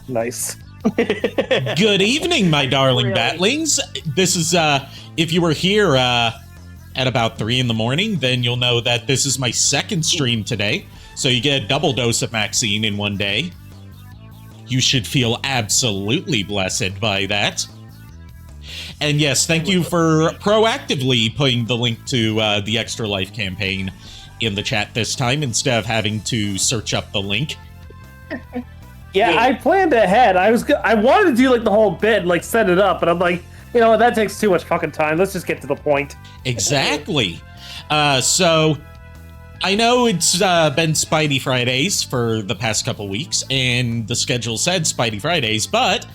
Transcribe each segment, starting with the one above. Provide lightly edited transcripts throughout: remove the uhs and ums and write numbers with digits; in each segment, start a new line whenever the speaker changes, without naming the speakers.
Nice.
Good evening, my darling batlings. This is, if you were here at about 3 in the morning, then you'll know that this is my second stream today. So you get a double dose of Maxine in one day. You should feel absolutely blessed by that. And yes, thank you for proactively putting the link to the Extra Life campaign in the chat this time instead of having to search up the link.
Yeah, I planned ahead. I wanted to do like the whole bit and like set it up, but I'm like, you know what, that takes too much fucking time. Let's just get to the point.
Exactly. So I know it's been Spidey Fridays for the past couple weeks, and the schedule said Spidey Fridays, but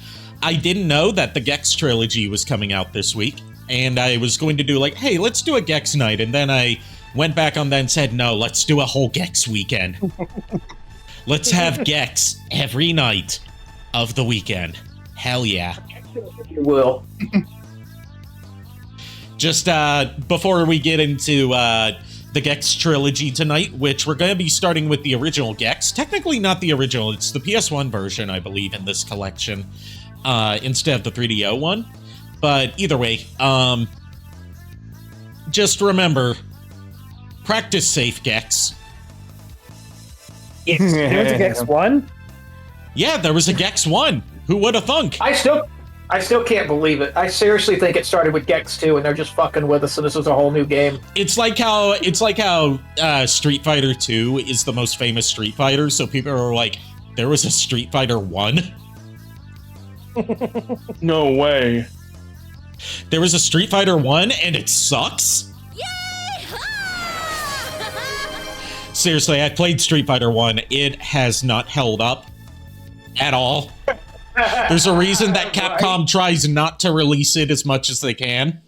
I didn't know that the Gex Trilogy was coming out this week, and I was going to do like, hey, let's do a Gex night, and then I went back on that and said, no, let's do a whole Gex weekend. Let's have Gex every night of the weekend. Hell yeah.
You will.
Just before we get into the Gex Trilogy tonight, which we're going to be starting with the original Gex. Technically not the original, it's the PS1 version, I believe, in this collection, instead of the 3DO one. But either way, just remember, practice safe, Gex.
There was a Gex 1?
Yeah, there was a Gex 1. Who would have thunk?
I still can't believe it. I seriously think it started with Gex 2 and they're just fucking with us, so this is a whole new game.
It's like how Street Fighter 2 is the most famous Street Fighter, so people are like, there was a Street Fighter 1?
No way.
There was a Street Fighter 1 and it sucks? Seriously, I played Street Fighter 1. It has not held up at all. There's a reason that Capcom tries not to release it as much as they can.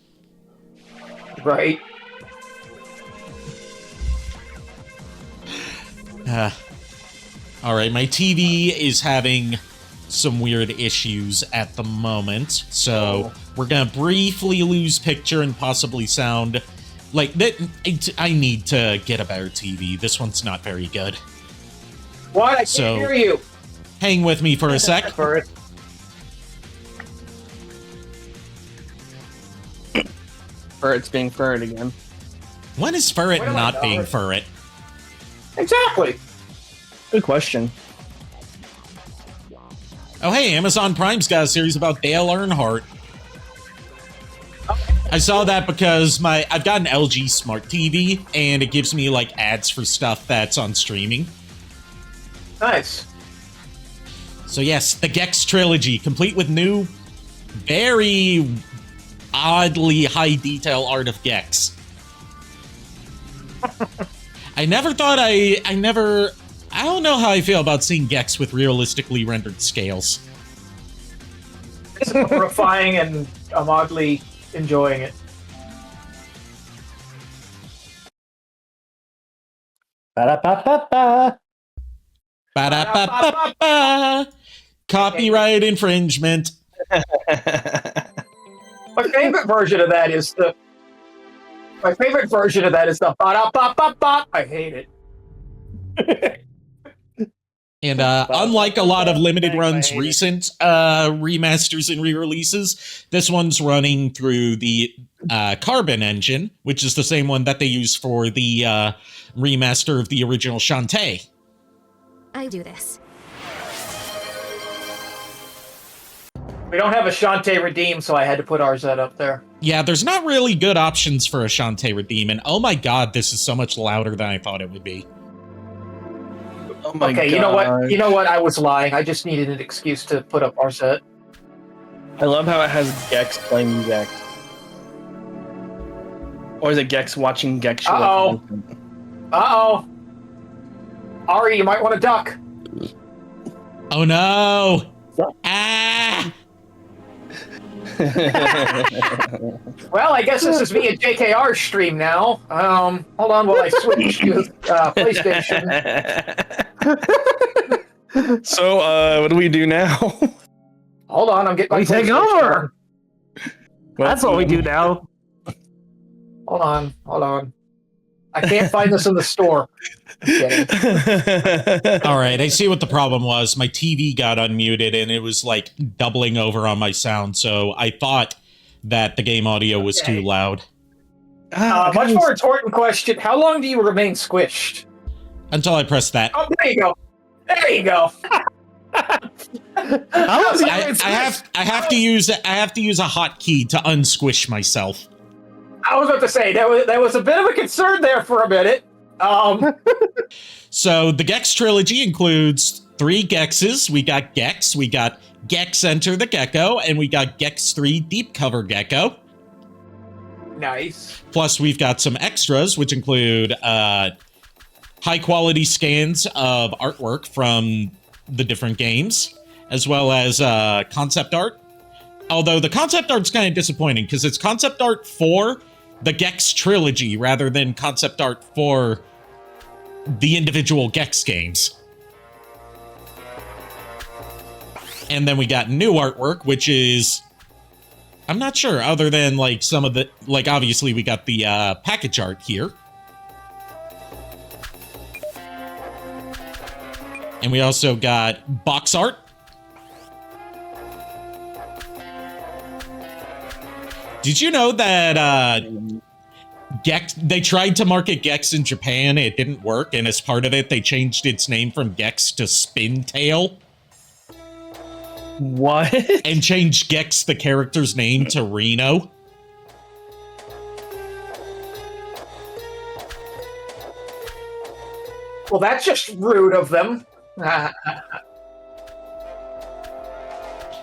Right.
Alright, my TV is having some weird issues at the moment, so we're gonna briefly lose picture and possibly sound. Like, I need to get a better TV. This one's not very good.
What? I can't hear you.
Hang with me for a sec.
Ferret
Ferret's being Ferret again.
When is Ferret not being Ferret?
Exactly.
Good question.
Oh, hey, Amazon Prime's got a series about Dale Earnhardt. I saw that because I've got an LG Smart TV, and it gives me, like, ads for stuff that's on streaming.
Nice.
So yes, the Gex Trilogy, complete with new, very oddly high detail art of Gex. I never thought I don't know how I feel about seeing Gex with realistically rendered scales.
It's horrifying, and I'm oddly enjoying it.
Ba-da-ba-ba-ba.
Ba-da-ba-ba-ba. Copyright infringement.
My favorite version of that is the ba-da-ba-ba-ba. I hate it.
And unlike a lot of limited runs recent remasters and re-releases, this one's running through the Carbon engine, which is the same one that they use for the remaster of the original Shantae.
I do this.
We don't have a Shantae Redeem, so I had to put RZ up there.
Yeah, there's not really good options for a Shantae Redeem, and oh my god, this is so much louder than I thought it would be.
Oh my god.
You know what? You know what? I was lying. I just needed an excuse to put up RZ.
I love how it has Gex playing Gex. Or is it Gex watching Gex show up?
Uh-oh. Ari, you might want to duck.
Oh no! Ah!
Well, I guess this is me and JKR's stream now. Hold on while I switch to PlayStation.
So, what do we do now?
Hold on, I'm getting my
We take
PlayStation
over!
on.
That's what we do now.
Hold on. I can't find this in the store. I'm kidding.
All right, I see what the problem was. My TV got unmuted and it was like doubling over on my sound, so I thought that the game audio was too loud.
Much more important question. How long do you remain squished?
Until I press that.
Oh, there you go. There you go.
I have to use a hotkey to unsquish myself.
I was about to say that was a bit of a concern there for a minute.
So the Gex Trilogy includes 3 Gexes. We got Gex, we got Gex Enter the Gecko, and we got Gex 3 Deep Cover Gecko.
Nice.
Plus, we've got some extras, which include high-quality scans of artwork from the different games, as well as concept art. Although the concept art's kind of disappointing, because it's concept art for the Gex Trilogy, rather than concept art for the individual Gex games. And then we got new artwork, which is... I'm not sure, other than, like, some of the... Like, obviously, we got the package art here. And we also got box art. Did you know that Gex... They tried to market Gex in Japan, it didn't work, and as part of it, they changed its name from Gex to Spintail?
What?
And changed Gex, the character's name, to Reno.
Well, that's just rude of them.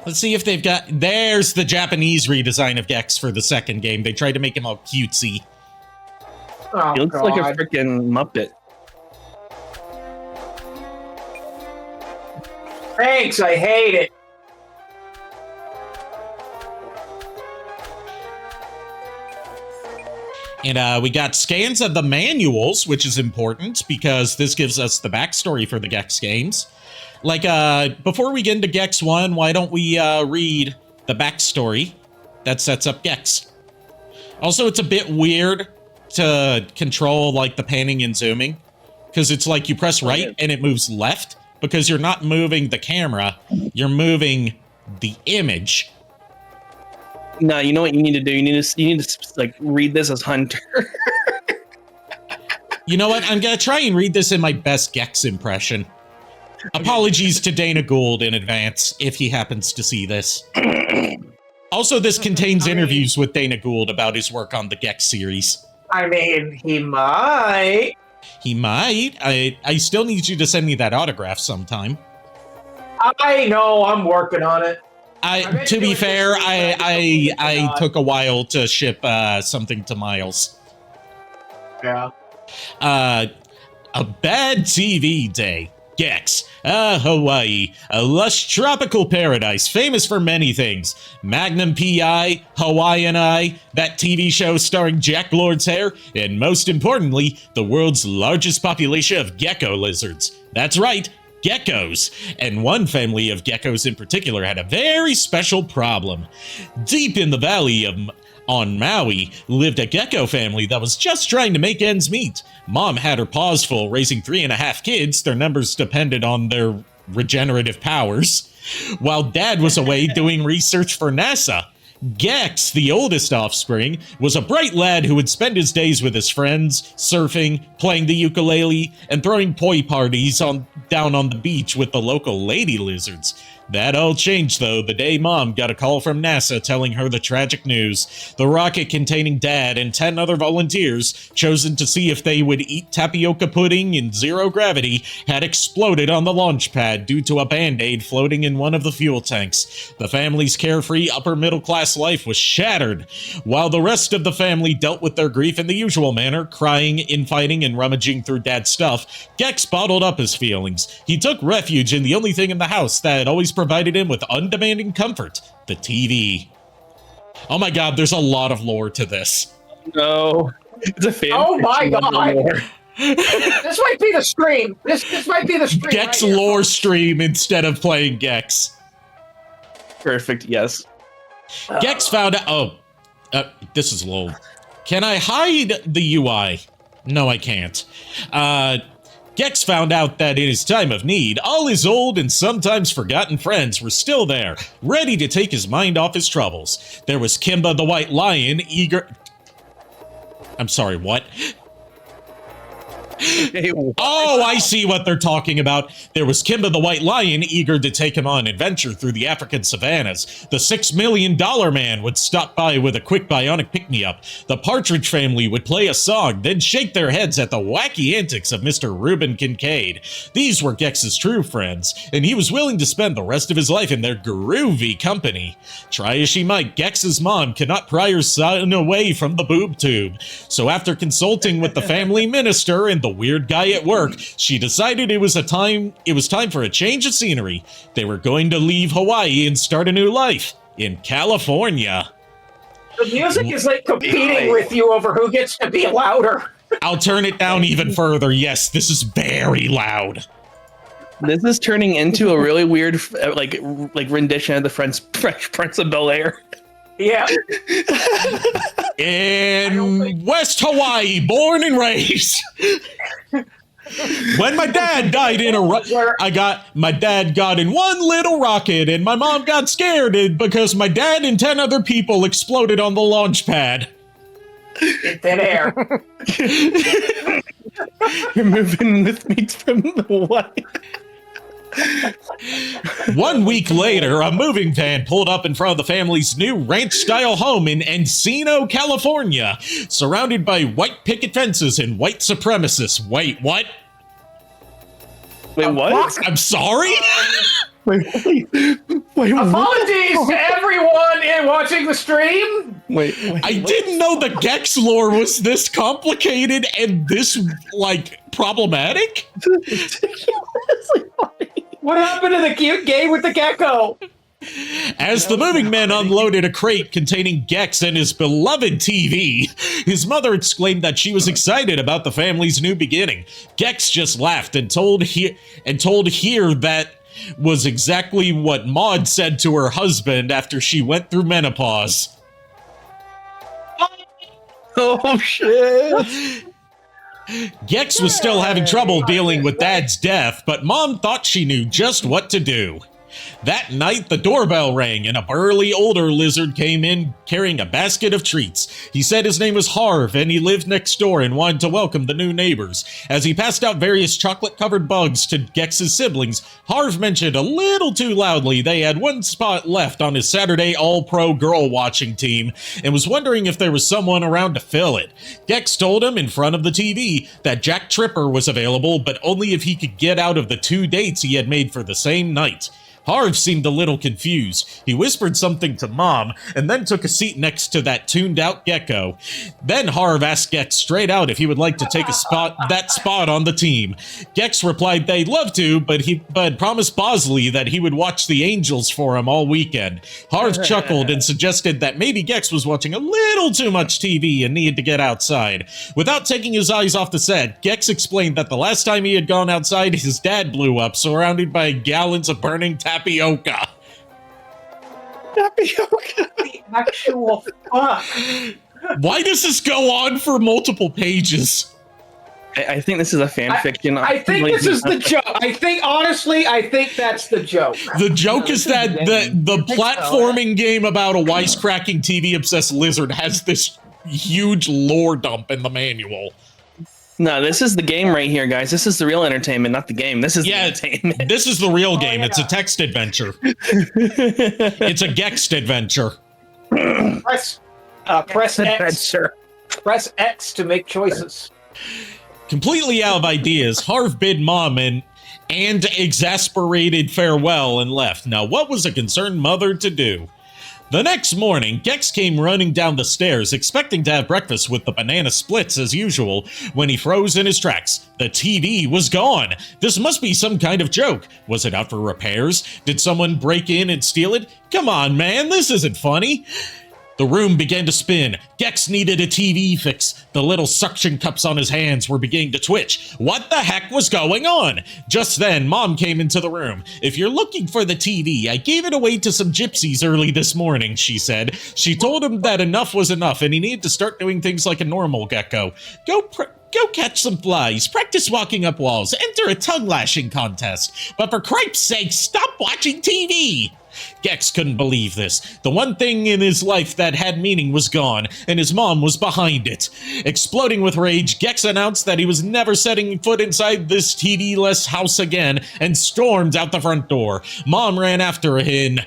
Let's see if they've got... There's the Japanese redesign of Gex for the second game. They tried to make him all cutesy.
Oh,
He looks
God.
like a freaking Muppet.
Thanks, I hate it.
And we got scans of the manuals, which is important because this gives us the backstory for the Gex games. Like, before we get into Gex 1, why don't we read the backstory that sets up Gex? Also, it's a bit weird to control, like, the panning and zooming, because it's like you press right and it moves left, because you're not moving the camera, you're moving the image.
No, you know what you need to do? You need to like read this as Hunter.
You know what? I'm gonna try and read this in my best Gex impression. Apologies to Dana Gould in advance if he happens to see this. Also, this contains interviews with Dana Gould about his work on the Gex series.
I mean, he might.
He might. I still need you to send me that autograph sometime.
I know, I'm working on it.
To be fair, I took a while to ship something to Miles.
Yeah.
A bad TV day. Gex. Hawaii. A lush tropical paradise famous for many things. Magnum P.I., Hawaiian Eye, that TV show starring Jack Lord's hair, and most importantly, the world's largest population of gecko lizards. That's right, geckos. And one family of geckos in particular had a very special problem. Deep in the valley on Maui lived a gecko family that was just trying to make ends meet. Mom had her paws full raising 3.5 kids. Their numbers depended on their regenerative powers, while Dad was away doing research for NASA. Gex, the oldest offspring, was a bright lad who would spend his days with his friends, surfing, playing the ukulele, and throwing poi parties down on the beach with the local lady lizards. That all changed, though, the day Mom got a call from NASA telling her the tragic news. The rocket containing Dad and 10 other volunteers, chosen to see if they would eat tapioca pudding in zero gravity, had exploded on the launch pad due to a Band-Aid floating in one of the fuel tanks. The family's carefree upper-middle-class life was shattered, while the rest of the family dealt with their grief in the usual manner, crying, infighting, and rummaging through Dad's stuff. Gex bottled up his feelings. He took refuge in the only thing in the house that always provided him with undemanding comfort, the TV. Oh my god, there's a lot of lore to this.
No. It's a fan.
Oh my god! This might be the stream. This might be the stream.
Gex
right
lore stream instead of playing Gex.
Perfect, yes.
Gex found out... Oh, this is low. Can I hide the UI? No, I can't. Gex found out that in his time of need, all his old and sometimes forgotten friends were still there, ready to take his mind off his troubles. There was Kimba the White Lion, eager... I'm sorry, what? Oh, I see what they're talking about. There was Kimba the White Lion, eager to take him on an adventure through the African savannas. The $6 Million Man would stop by with a quick bionic pick-me-up. The Partridge Family would play a song, then shake their heads at the wacky antics of Mr. Reuben Kincaid. These were Gex's true friends, and he was willing to spend the rest of his life in their groovy company. Try as she might, Gex's mom could not pry her son away from the boob tube. So after consulting with the family minister and the weird guy at work, she decided it was time for a change of scenery. They were going to leave Hawaii and start a new life in California.
The music is like competing with you over who gets to be louder.
I'll turn it down even further. Yes, this is very loud.
This is turning into a really weird, like rendition of the Fresh Prince of Bel-Air.
Yeah.
In West Hawaii, born and raised. When my dad died in my dad got in one little rocket, and my mom got scared because my dad and 10 other people exploded on the launch pad.
In thin air.
You're moving with me from Hawaii.
1 week later, a moving van pulled up in front of the family's new ranch-style home in Encino, California, surrounded by white picket fences and white supremacists. Wait, what?
Wait, what?
I'm sorry?
Wait,
Apologies to everyone in watching the stream.
Wait,
I didn't know the Gex lore was this complicated and this, problematic?
What happened to the cute game with the gecko?
As the moving man unloaded a crate containing Gex and his beloved TV, his mother exclaimed that she was excited about the family's new beginning. Gex just laughed and told here that was exactly what Maud said to her husband after she went through menopause.
Oh, shit.
Gex was still having trouble dealing with Dad's death, but Mom thought she knew just what to do. That night, the doorbell rang, and a burly older lizard came in carrying a basket of treats. He said his name was Harv, and he lived next door and wanted to welcome the new neighbors. As he passed out various chocolate-covered bugs to Gex's siblings, Harv mentioned a little too loudly they had one spot left on his Saturday All-Pro girl-watching team, and was wondering if there was someone around to fill it. Gex told him in front of the TV that Jack Tripper was available, but only if he could get out of the 2 dates he had made for the same night. Harv seemed a little confused. He whispered something to Mom, and then took a seat next to that tuned-out gecko. Then Harv asked Gex straight out if he would like to take that spot on the team. Gex replied they'd love to, but promised Bosley that he would watch the Angels for him all weekend. Harv chuckled and suggested that maybe Gex was watching a little too much TV and needed to get outside. Without taking his eyes off the set, Gex explained that the last time he had gone outside, his dad blew up, surrounded by gallons of burning tapioca.
The actual fuck.
Why does this go on for multiple pages?
I think this is a fan fiction.
I think this is the joke. Honestly, I think that's the joke.
The joke is that the platforming game about a wisecracking TV-obsessed lizard has this huge lore dump in the manual.
No, this is the game right here, guys. This is the real entertainment, not the game. This is the entertainment.
This is the real game. Yeah. It's a text adventure. It's a Gext adventure.
Press X. Press X to make choices.
Completely out of ideas, Harv bid Mom and exasperated farewell and left. Now, what was a concerned mother to do? The next morning, Gex came running down the stairs, expecting to have breakfast with the banana splits as usual, when he froze in his tracks. The TV was gone. This must be some kind of joke. Was it out for repairs? Did someone break in and steal it? Come on, man, this isn't funny. The room began to spin. Gex needed a TV fix. The little suction cups on his hands were beginning to twitch. What the heck was going on? Just then, Mom came into the room. If you're looking for the TV, I gave it away to some gypsies early this morning, she said. She told him that enough was enough and he needed to start doing things like a normal gecko. Go Go catch some flies, practice walking up walls, enter a tongue-lashing contest. But for cripe's sake, stop watching TV! Gex couldn't believe this. The one thing in his life that had meaning was gone, and his mom was behind it. Exploding with rage, Gex announced that he was never setting foot inside this TV-less house again, and stormed out the front door. Mom ran after him,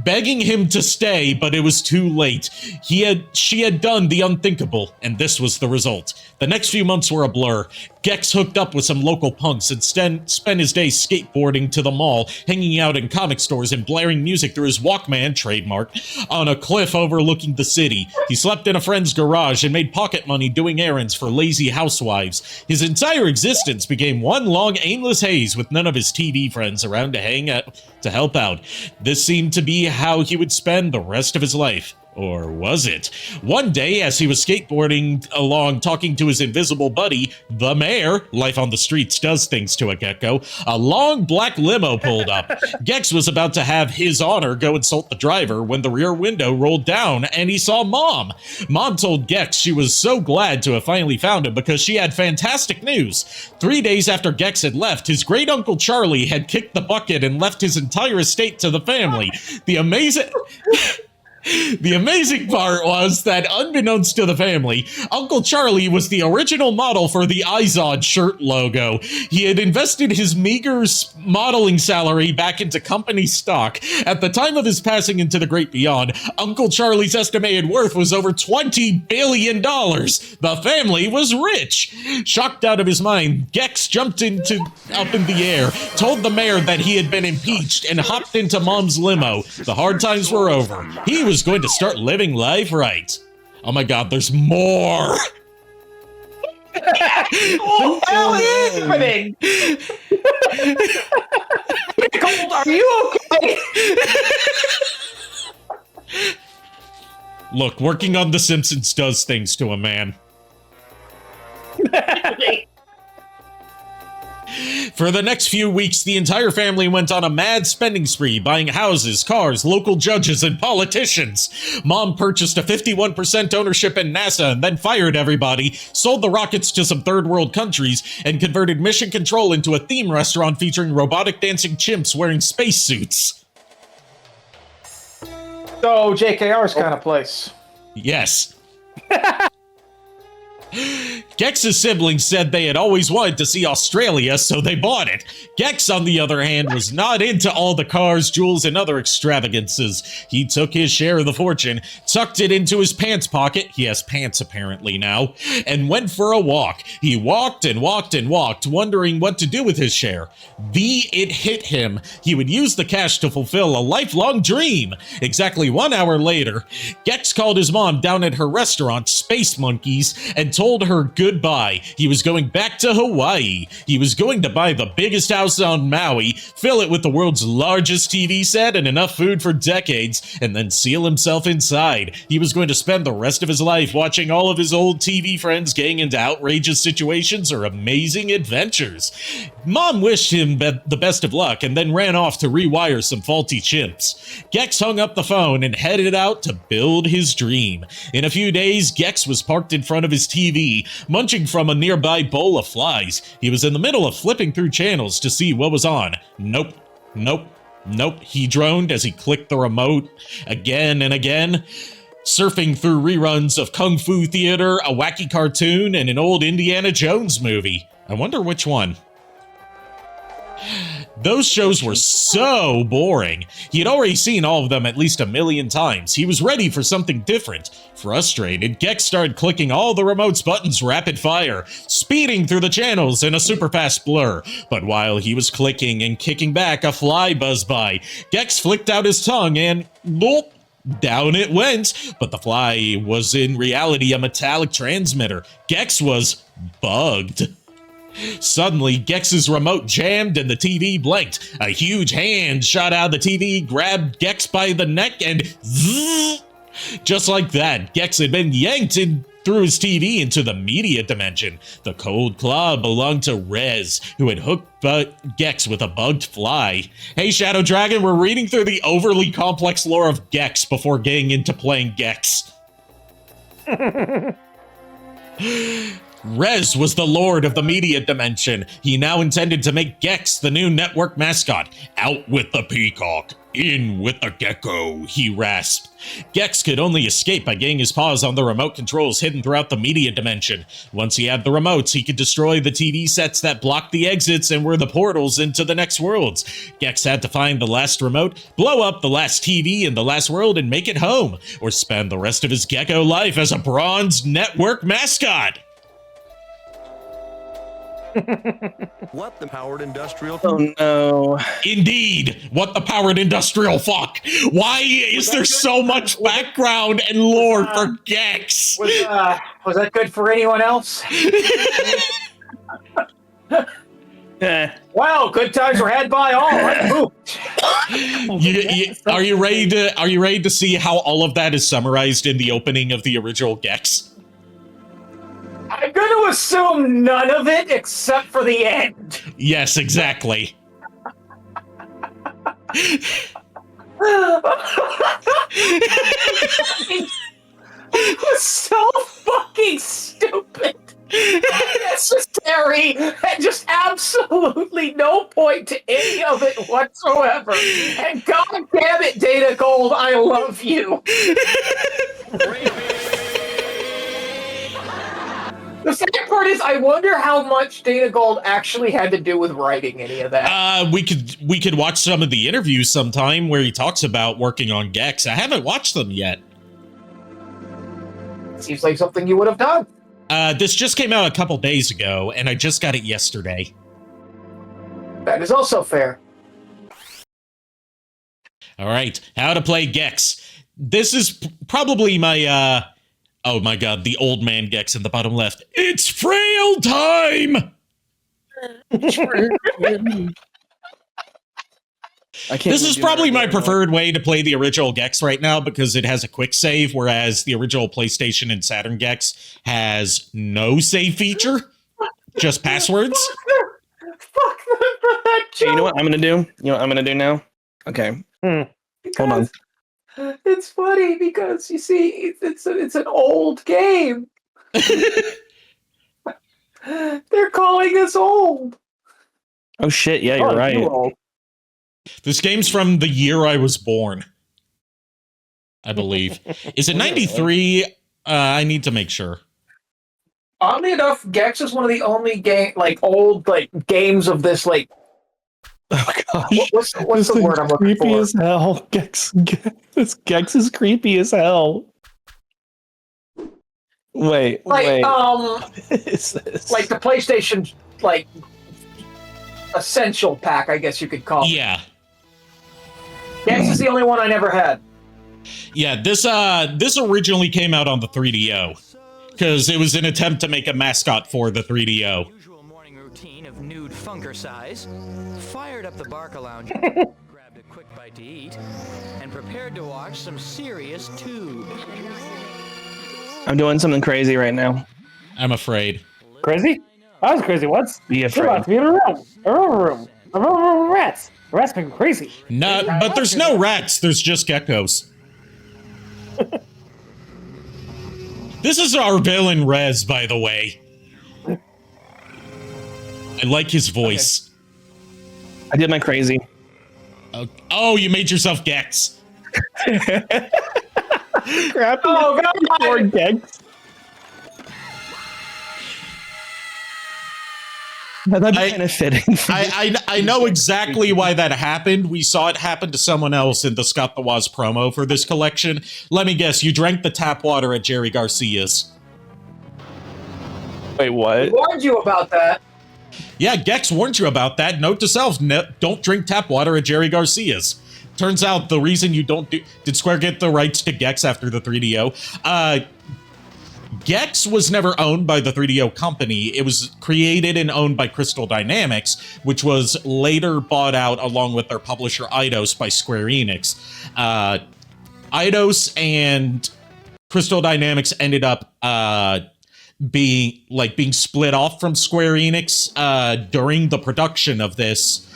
begging him to stay, but it was too late. She had done the unthinkable, and this was the result. The next few months were a blur. Gex hooked up with some local punks and spent his days skateboarding to the mall, hanging out in comic stores and blaring music through his Walkman, trademark, on a cliff overlooking the city. He slept in a friend's garage and made pocket money doing errands for lazy housewives. His entire existence became one long aimless haze with none of his TV friends around to help out. This seemed to be how he would spend the rest of his life. Or was it? One day, as he was skateboarding along talking to his invisible buddy, the mayor, life on the streets does things to a gecko, a long black limo pulled up. Gex was about to have his honor go insult the driver when the rear window rolled down and he saw Mom. Mom told Gex she was so glad to have finally found him because she had fantastic news. 3 days after Gex had left, his great-uncle Charlie had kicked the bucket and left his entire estate to the family. The amazing part was that, unbeknownst to the family, Uncle Charlie was the original model for the Izod shirt logo. He had invested his meager modeling salary back into company stock. At the time of his passing into the great beyond, Uncle Charlie's estimated worth was over $20 billion. The family was rich. Shocked out of his mind, Gex jumped up in the air, told the mayor that he had been impeached, and hopped into Mom's limo. The hard times were over. He was going to start living life right. Oh my god, there's more!
What the hell is happening? Cold, are you okay?
Look, working on The Simpsons does things to a man. For the next few weeks, the entire family went on a mad spending spree, buying houses, cars, local judges, and politicians. Mom purchased a 51% ownership in NASA and then fired everybody, sold the rockets to some third world countries, and converted Mission Control into a theme restaurant featuring robotic dancing chimps wearing spacesuits.
So, JKR's kind of place.
Yes. Gex's siblings said they had always wanted to see Australia, so they bought it. Gex, on the other hand, was not into all the cars, jewels, and other extravagances. He took his share of the fortune, tucked it into his pants pocket — he has pants apparently now — and went for a walk. He walked and walked and walked, wondering what to do with his share. It hit him. He would use the cash to fulfill a lifelong dream. Exactly 1 hour later, Gex called his mom down at her restaurant, Space Monkeys, and told her goodbye. He was going back to Hawaii. He was going to buy the biggest house on Maui, fill it with the world's largest TV set and enough food for decades, and then seal himself inside. He was going to spend the rest of his life watching all of his old TV friends getting into outrageous situations or amazing adventures. Mom wished him the best of luck and then ran off to rewire some faulty chimps. Gex hung up the phone and headed out to build his dream. In a few days, Gex was parked in front of his TV, munching from a nearby bowl of flies. He was in the middle of flipping through channels to see what was on. Nope, nope, nope, he droned as he clicked the remote again and again, surfing through reruns of Kung Fu Theater, a wacky cartoon, and an old Indiana Jones movie. I wonder which one. Those shows were so boring. He had already seen all of them at least 1 million times. He was ready for something different. Frustrated, Gex started clicking all the remote's buttons rapid fire, speeding through the channels in a super fast blur. But while he was clicking and kicking back, a fly buzzed by. Gex flicked out his tongue and nope, down it went. But the fly was in reality a metallic transmitter. Gex was bugged. Suddenly, Gex's remote jammed and the TV blinked. A huge hand shot out of the TV, grabbed Gex by the neck, and zzz! Just like that, Gex had been yanked through his TV into the media dimension. The cold claw belonged to Rez, who had hooked Gex with a bugged fly. Hey, Shadow Dragon, we're reading through the overly complex lore of Gex before getting into playing Gex. Rez was the lord of the media dimension. He now intended to make Gex the new network mascot. Out with the peacock, in with the gecko, he rasped. Gex could only escape by getting his paws on the remote controls hidden throughout the media dimension. Once he had the remotes, he could destroy the TV sets that blocked the exits and were the portals into the next worlds. Gex had to find the last remote, blow up the last TV in the last world, and make it home, or spend the rest of his gecko life as a bronze network mascot.
What the powered industrial?
Oh no!
Indeed, what the powered industrial fuck? Why is there so much background and lore for Gex?
Was that good for anyone else? Well, good times were had by all.
Are you ready to see how all of that is summarized in the opening of the original Gex?
I'm going to assume none of it except for the end.
Yes, exactly.
It was so fucking stupid. Necessary and just absolutely no point to any of it whatsoever. And god damn it, Data Gold, I love you. The second part is, I wonder how much Data Gold actually had to do with writing any of that.
We could watch some of the interviews sometime where he talks about working on Gex. I haven't watched them yet.
Seems like something you would have done.
This just came out a couple days ago, and I just got it yesterday.
That is also fair.
All right, how to play Gex. This is probably my, oh my god, the old man Gex in the bottom left. It's frail time! This is probably my preferred way to play the original Gex right now because it has a quick save, whereas the original PlayStation and Saturn Gex has no save feature, just passwords.
Fuck them for that joke.
Hey, you know what I'm gonna do? You know what I'm gonna do now? Okay. Hold on.
It's funny because you see, it's an old game. They're calling us old.
Oh shit! Yeah, you're right.
Old.
This game's from the year I was born, I believe. Is it 93? I need to make sure.
Oddly enough, Gex is one of the only old games of this
Oh gosh.
What's the word I'm looking
creepy
for?
As hell. This Gex is creepy as hell. Wait. What is this?
Like the PlayStation essential pack, I guess you could call it.
Yeah.
Gex is the only one I never had.
Yeah, this originally came out on the 3DO because it was an attempt to make a mascot for the 3DO.
Usual morning routine of nude funker size, fired up the Barca Lounge, grabbed a quick bite to eat, and prepared to watch some serious tube.
I'm doing something crazy right now.
I'm afraid.
Crazy? I was crazy once.
Be
We're
afraid.
about to be in a room. Rats. Rats make me crazy.
No, but there's no rats. There's just geckos. This is our villain Rez, by the way. I like his voice.
I did my crazy.
Oh, you made yourself Gex.
Crap.
Oh god!
Poor Gex. That'd be kind of fitting.
I know exactly why that happened. We saw it happen to someone else in the Scott the Woz promo for this collection. Let me guess, you drank the tap water at Jerry Garcia's.
Wait,
I
what?
warned you about that.
Yeah, Gex warned you about that. Note to self, don't drink tap water at Jerry Garcia's. Turns out the reason you don't do... Did Square get the rights to Gex after the 3DO? Gex was never owned by the 3DO company. It was created and owned by Crystal Dynamics, which was later bought out along with their publisher Eidos by Square Enix. Eidos and Crystal Dynamics ended up being split off from Square Enix during the production of this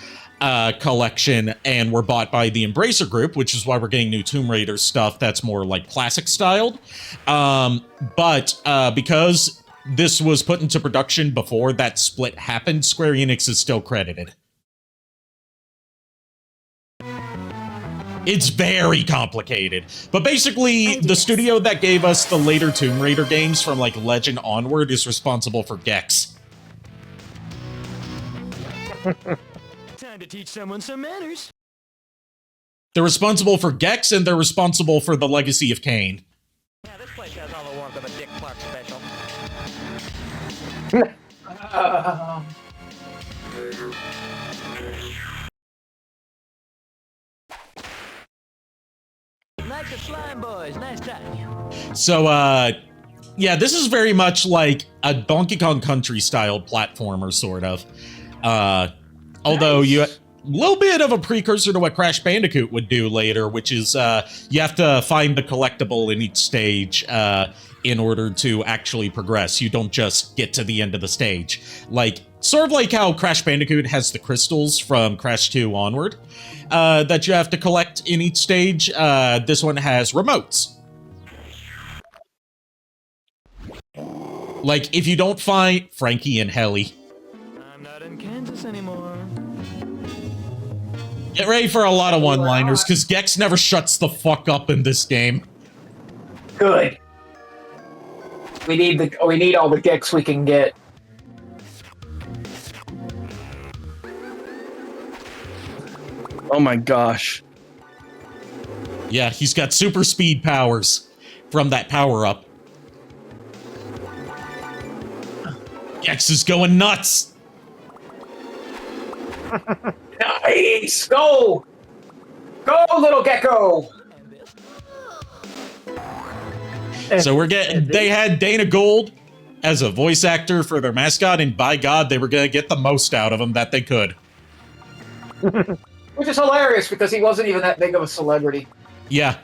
collection and were bought by the Embracer Group, which is why we're getting new Tomb Raider stuff that's more like classic styled. But because this was put into production before that split happened, Square Enix is still credited. It's very complicated. But basically, the studio that gave us the later Tomb Raider games from like Legend onward is responsible for Gex.
Time to teach someone some manners.
They're responsible for Gex, and they're responsible for the Legacy of Kain.
Yeah, this place has all the warmth of a Dick Clark special. Nice to slime, boys. Nice time.
So, yeah, this is very much like a Donkey Kong Country style platformer, sort of. Although you... little bit of a precursor to what Crash Bandicoot would do later, which is you have to find the collectible in each stage in order to actually progress. You don't just get to the end of the stage. Like, sort of like how Crash Bandicoot has the crystals from Crash 2 onward that you have to collect in each stage. This one has remotes. Like, if you don't find Frankie and Helly.
I'm not in Kansas anymore.
Get ready for a lot of one-liners, because Gex never shuts the fuck up in this game.
Good. We need all the Gex we can get.
Oh my gosh.
Yeah, he's got super speed powers from that power-up. Gex is going nuts!
Nice! Go! Go, little gecko!
So we're getting... They had Dana Gold as a voice actor for their mascot, and by God, they were gonna get the most out of him that they could.
Which is hilarious, because he wasn't even that big of a celebrity.
Yeah.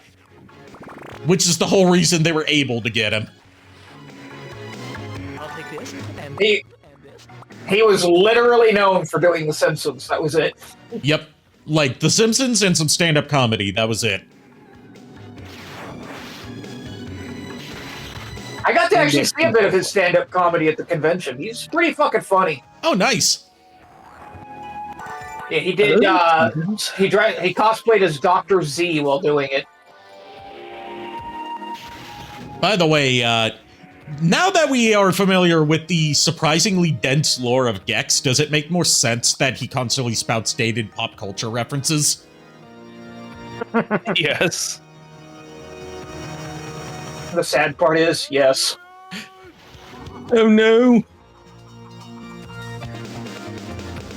Which is the whole reason they were able to get him.
I'll take this and
He
this.
he was literally known for doing The Simpsons. That was it.
Yep. Like, The Simpsons and some stand-up comedy, that was it.
I got to actually see a bit of his stand-up comedy at the convention. He's pretty fucking funny.
Oh, nice.
Yeah, he did. He cosplayed as Dr. Z while doing it.
By the way, now that we are familiar with the surprisingly dense lore of Gex, does it make more sense that he constantly spouts dated pop culture references?
Yes.
The sad part is, yes.
Oh no.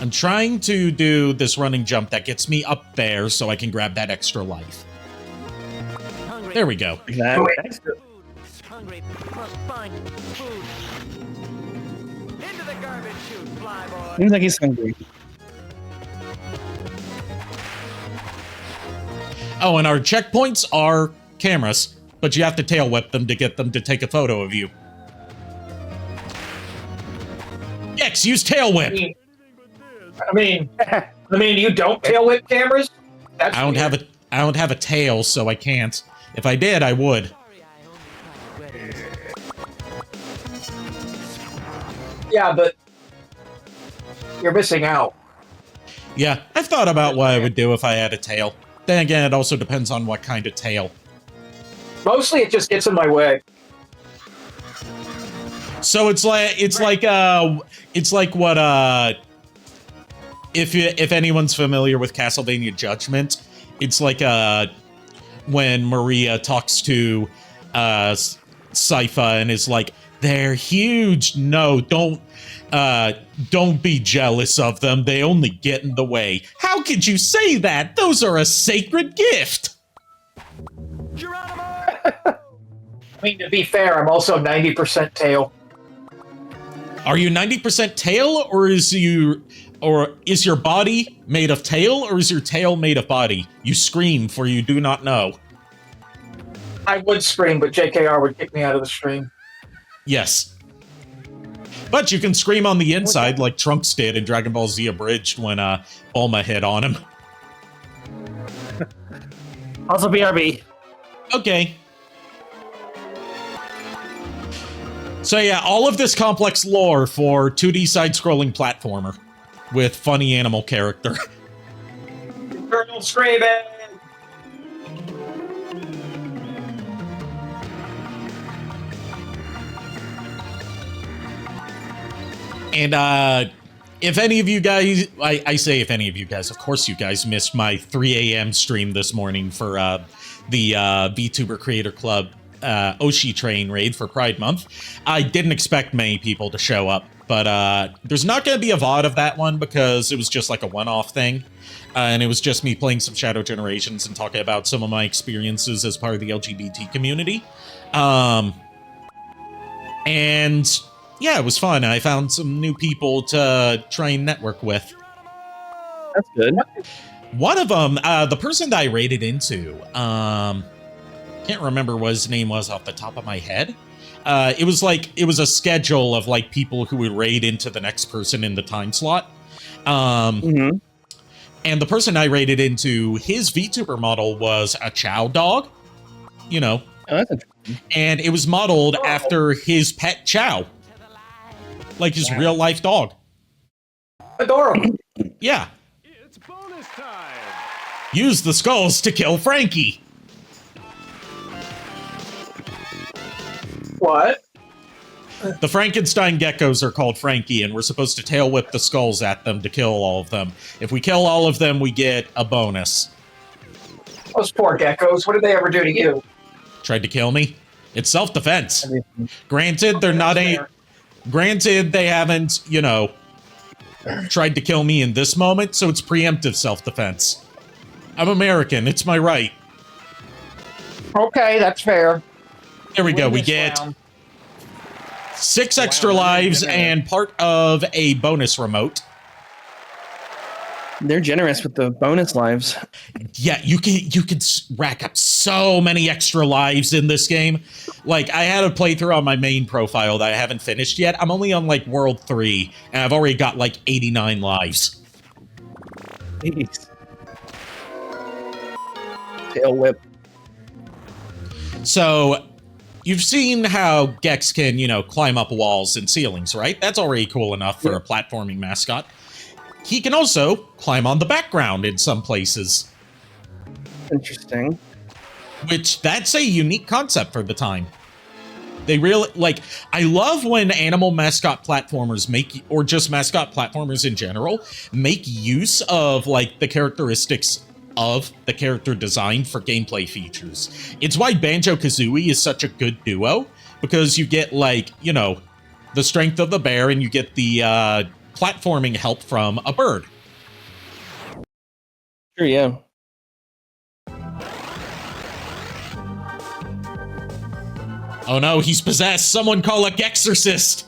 I'm trying to do this running jump that gets me up there so I can grab that extra life.
Hungry.
There we go.
Hungry must find food. Into the garbage chute, fly boy.
Seems like he's hungry.
Oh, and our checkpoints are cameras, but you have to tail whip them to get them to take a photo of you. Gex, use tail whip.
I mean, you don't tail whip cameras? That's
I don't have a tail, so I can't. If I did, I would.
Sorry, I only tried weddings.
Yeah, but you're missing out.
Yeah, I've thought about what I would do if I had a tail. Then again, it also depends on what kind of tail.
Mostly, it just gets in my way.
So it's like what if anyone's familiar with Castlevania Judgment, it's like when Maria talks to Sypha and is like, they're huge. No, don't be jealous of them. They only get in the way. How could you say that? Those are a sacred gift.
Geronimo!
I mean, to be fair, I'm also 90% tail.
Are you 90% tail, or is your body made of tail, or is your tail made of body? You scream, for you do not know.
I would scream, but JKR would kick me out of the stream.
Yes. But you can scream on the inside like Trunks did in Dragon Ball Z Abridged when Bulma hit on him.
Also BRB.
Okay. So yeah, all of this complex lore for 2D side-scrolling platformer with funny animal character.
Colonel Scraven.
And if any of you guys, I say if any of you guys, of course you guys missed my 3 a.m. stream this morning for the VTuber Creator Club Oshi Train raid for Pride Month. I didn't expect many people to show up, but there's not going to be a VOD of that one because it was just like a one-off thing. And it was just me playing some Shadow Generations and talking about some of my experiences as part of the LGBT community. And yeah, it was fun. I found some new people to try and network with.
That's good.
One of them, the person that I raided into, can't remember what his name was off the top of my head. It was a schedule of like people who would raid into the next person in the time slot. And the person I raided into, his VTuber model was a chow dog, you know.
Oh, that's interesting.
And it was modeled after his pet chow. Like his real life dog.
Adorable.
Yeah. It's bonus time. Use the skulls to kill Frankie.
What?
The Frankenstein geckos are called Frankie, and we're supposed to tail whip the skulls at them to kill all of them. If we kill all of them, we get a bonus.
Those poor geckos. What did they ever do to you?
Tried to kill me? It's self-defense. Granted, they're not a... Granted, they haven't, you know, tried to kill me in this moment, so it's preemptive self-defense. I'm American. It's my right.
Okay, that's fair.
There we go. We get 6 extra lives and part of a bonus remote.
They're generous with the bonus lives.
Yeah, you can rack up so many extra lives in this game. Like, I had a playthrough on my main profile that I haven't finished yet. I'm only on, like, World 3, and I've already got, like, 89 lives.
Jeez. Tail whip.
So, you've seen how Gex can, you know, climb up walls and ceilings, right? That's already cool enough for a platforming mascot. He can also climb on the background in some places.
Interesting.
Which, that's a unique concept for the time. They really, like, I love when animal mascot platformers make, or just mascot platformers in general, make use of, like, the characteristics of the character design for gameplay features. It's why Banjo-Kazooie is such a good duo, because you get, like, you know, the strength of the bear and you get the, platforming help from a bird.
Sure, yeah.
Oh no, he's possessed! Someone call a Gexorcist!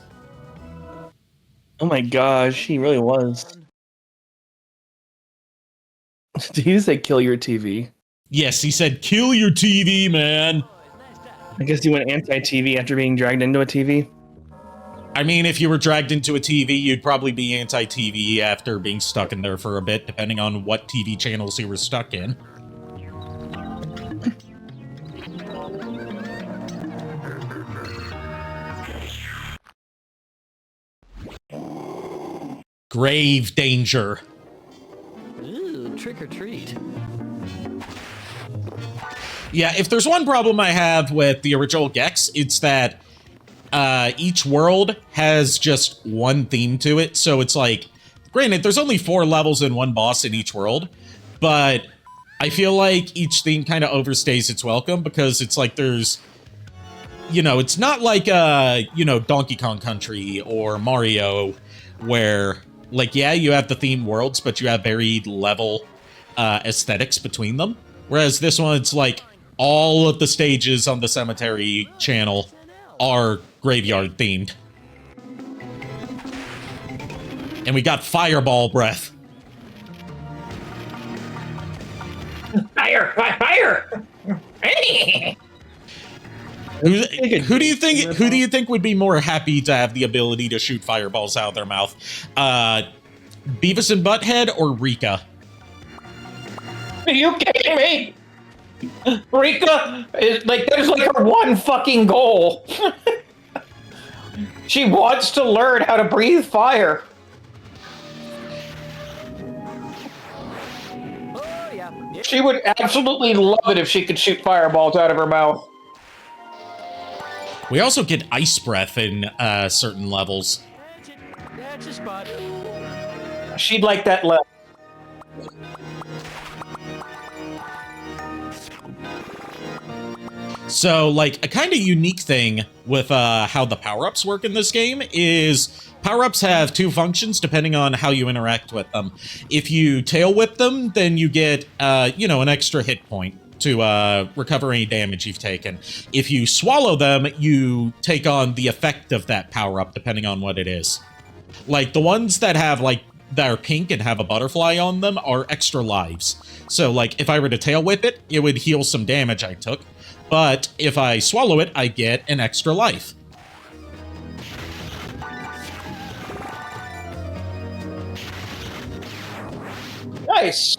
Oh my gosh, he really was. Did he say kill your TV?
Yes, he said, kill your TV, man!
I guess you went anti-TV after being dragged into a TV?
I mean, if you were dragged into a TV, you'd probably be anti-TV after being stuck in there for a bit, depending on what TV channels you were stuck in. Grave danger.
Ooh, trick or treat.
Yeah, if there's one problem I have with the original Gex, it's that each world has just one theme to it. So it's like, granted, there's only 4 levels and 1 boss in each world, but I feel like each theme kind of overstays its welcome because it's like there's, you know, it's not like, you know, Donkey Kong Country or Mario where, like, yeah, you have the themed worlds, but you have varied level aesthetics between them. Whereas this one, it's like all of the stages on the Cemetery channel are graveyard themed. And we got fireball breath.
Fire! Fire!
Who do you think would be more happy to have the ability to shoot fireballs out of their mouth? Beavis and Butthead or Rika?
Are you kidding me? Rika is like, there's like her one fucking goal. She wants to learn how to breathe fire.
Oh, yeah.
She would absolutely love it if she could shoot fireballs out of her mouth.
We also get ice breath in certain levels.
That's it. That's a spot.
She'd like that left.
So, like, a kind of unique thing with how the power-ups work in this game is power-ups have two functions depending on how you interact with them. If you tail whip them, then you get, an extra hit point to recover any damage you've taken. If you swallow them, you take on the effect of that power-up depending on what it is. Like, the ones that have, like, that are pink and have a butterfly on them are extra lives. So, like, if I were to tail whip it, it would heal some damage I took. But if I swallow it, I get an extra life.
Nice.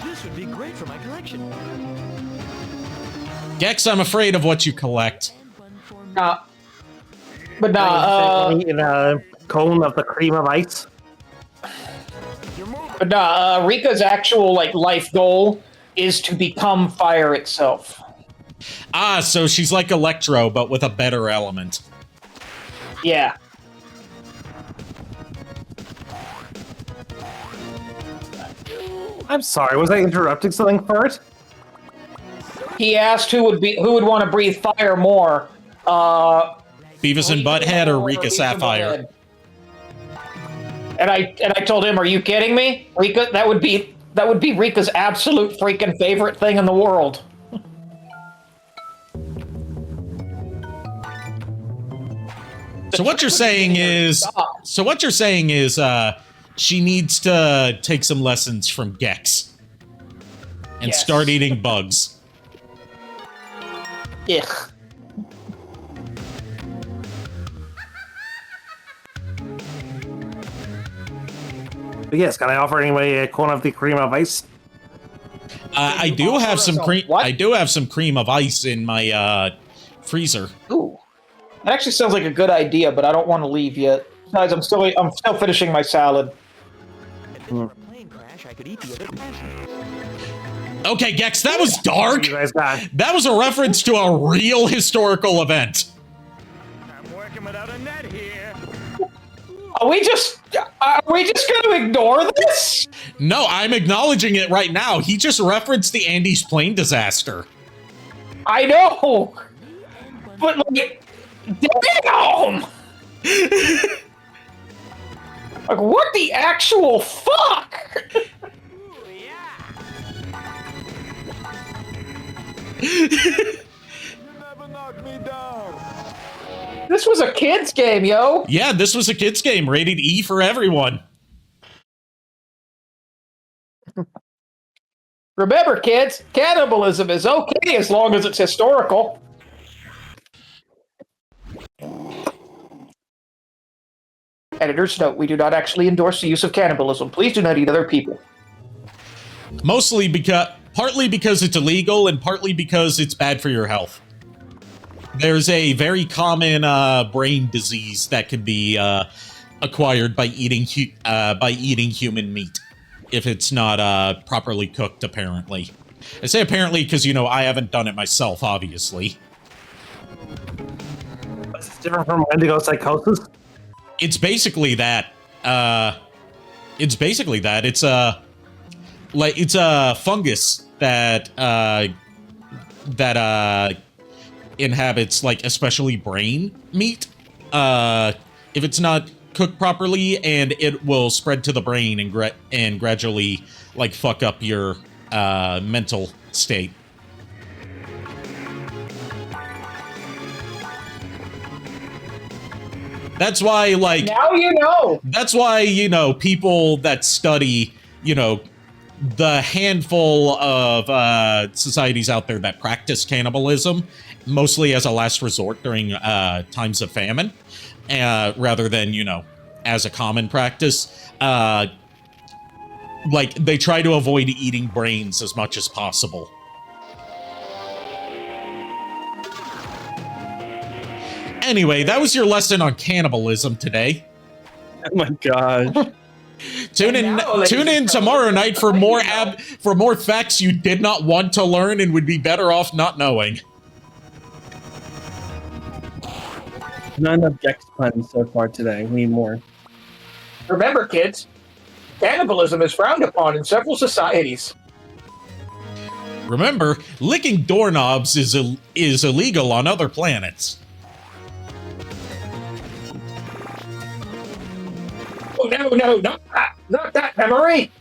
This would be great for my collection.
Gex, I'm afraid of what you collect.
But
in a cone of the cream of ice.
Rika's actual life goal is to become fire itself.
Ah, so she's like Electro, but with a better element.
Yeah.
I'm sorry, was I interrupting something for it?
He asked who would want to breathe fire more.
Beavis and Butthead or Rika Sapphire?
And I told him, "Are you kidding me? Rika, that would be Rika's absolute freaking favorite thing in the world."
So what you're saying is she needs to take some lessons from Gex and
Yes.
start eating bugs.
Ugh.
But yes, can I offer anybody a cone of the cream of ice?
I do have some cream.
What?
I do have some cream of ice in my freezer.
Ooh, that actually sounds like a good idea, but I don't want to leave yet. Guys, I'm still finishing my salad.
If there were a plane crash, I could eat the other passengers.
Okay, Gex, that was dark.
You guys got.
That was a reference to a real historical event.
I'm working without a net here.
Are we just going to ignore this?
No, I'm acknowledging it right now. He just referenced the Andes plane disaster.
I know, but damn! What the actual fuck? This was a kid's game, yo.
Yeah, this was a kid's game, rated E for everyone.
Remember, kids, cannibalism is okay as long as it's historical. Editor's note, we do not actually endorse the use of cannibalism. Please do not eat other people.
Partly because it's illegal and partly because it's bad for your health. There's a very common brain disease that can be acquired by eating human meat if it's not properly cooked, apparently. I say apparently because, I haven't done it myself, obviously.
It's different from Wendigo psychosis.
It's basically that. It's a fungus that inhabits especially brain meat. If it's not cooked properly, and it will spread to the brain and gradually fuck up your mental state. That's why
Now you know.
That's why, people that study, the handful of societies out there that practice cannibalism, mostly as a last resort during times of famine, rather than, as a common practice, they try to avoid eating brains as much as possible. Anyway, that was your lesson on cannibalism today.
Oh my gosh.
Tune in tomorrow night for more facts you did not want to learn and would be better off not knowing.
Not enough Gex puns so far today. We need more.
Remember, kids, cannibalism is frowned upon in several societies.
Remember, licking doorknobs is illegal on other planets.
Oh, no, not that memory.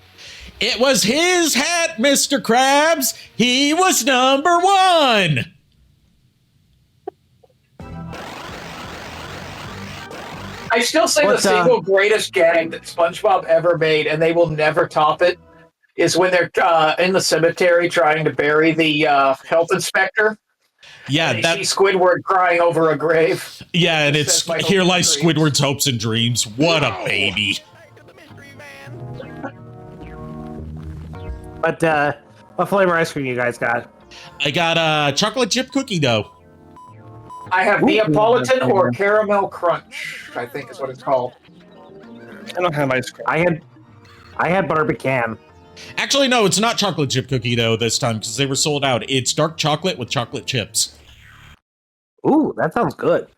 It was his hat, Mr. Krabs. He was number one.
I still say the single greatest gag that SpongeBob ever made, and they will never top it, is when they're in the cemetery trying to bury the health inspector.
Yeah,
and they see Squidward crying over a grave.
Yeah, and it's here lies Squidward's hopes and dreams. What a baby.
But what flavor ice cream you guys got?
I got chocolate chip cookie dough.
I have Neapolitan or caramel crunch, I think is what it's called.
I don't have ice cream.
I had butter pecan.
Actually, no, it's not chocolate chip cookie dough this time because they were sold out. It's dark chocolate with chocolate chips.
Ooh, that sounds good.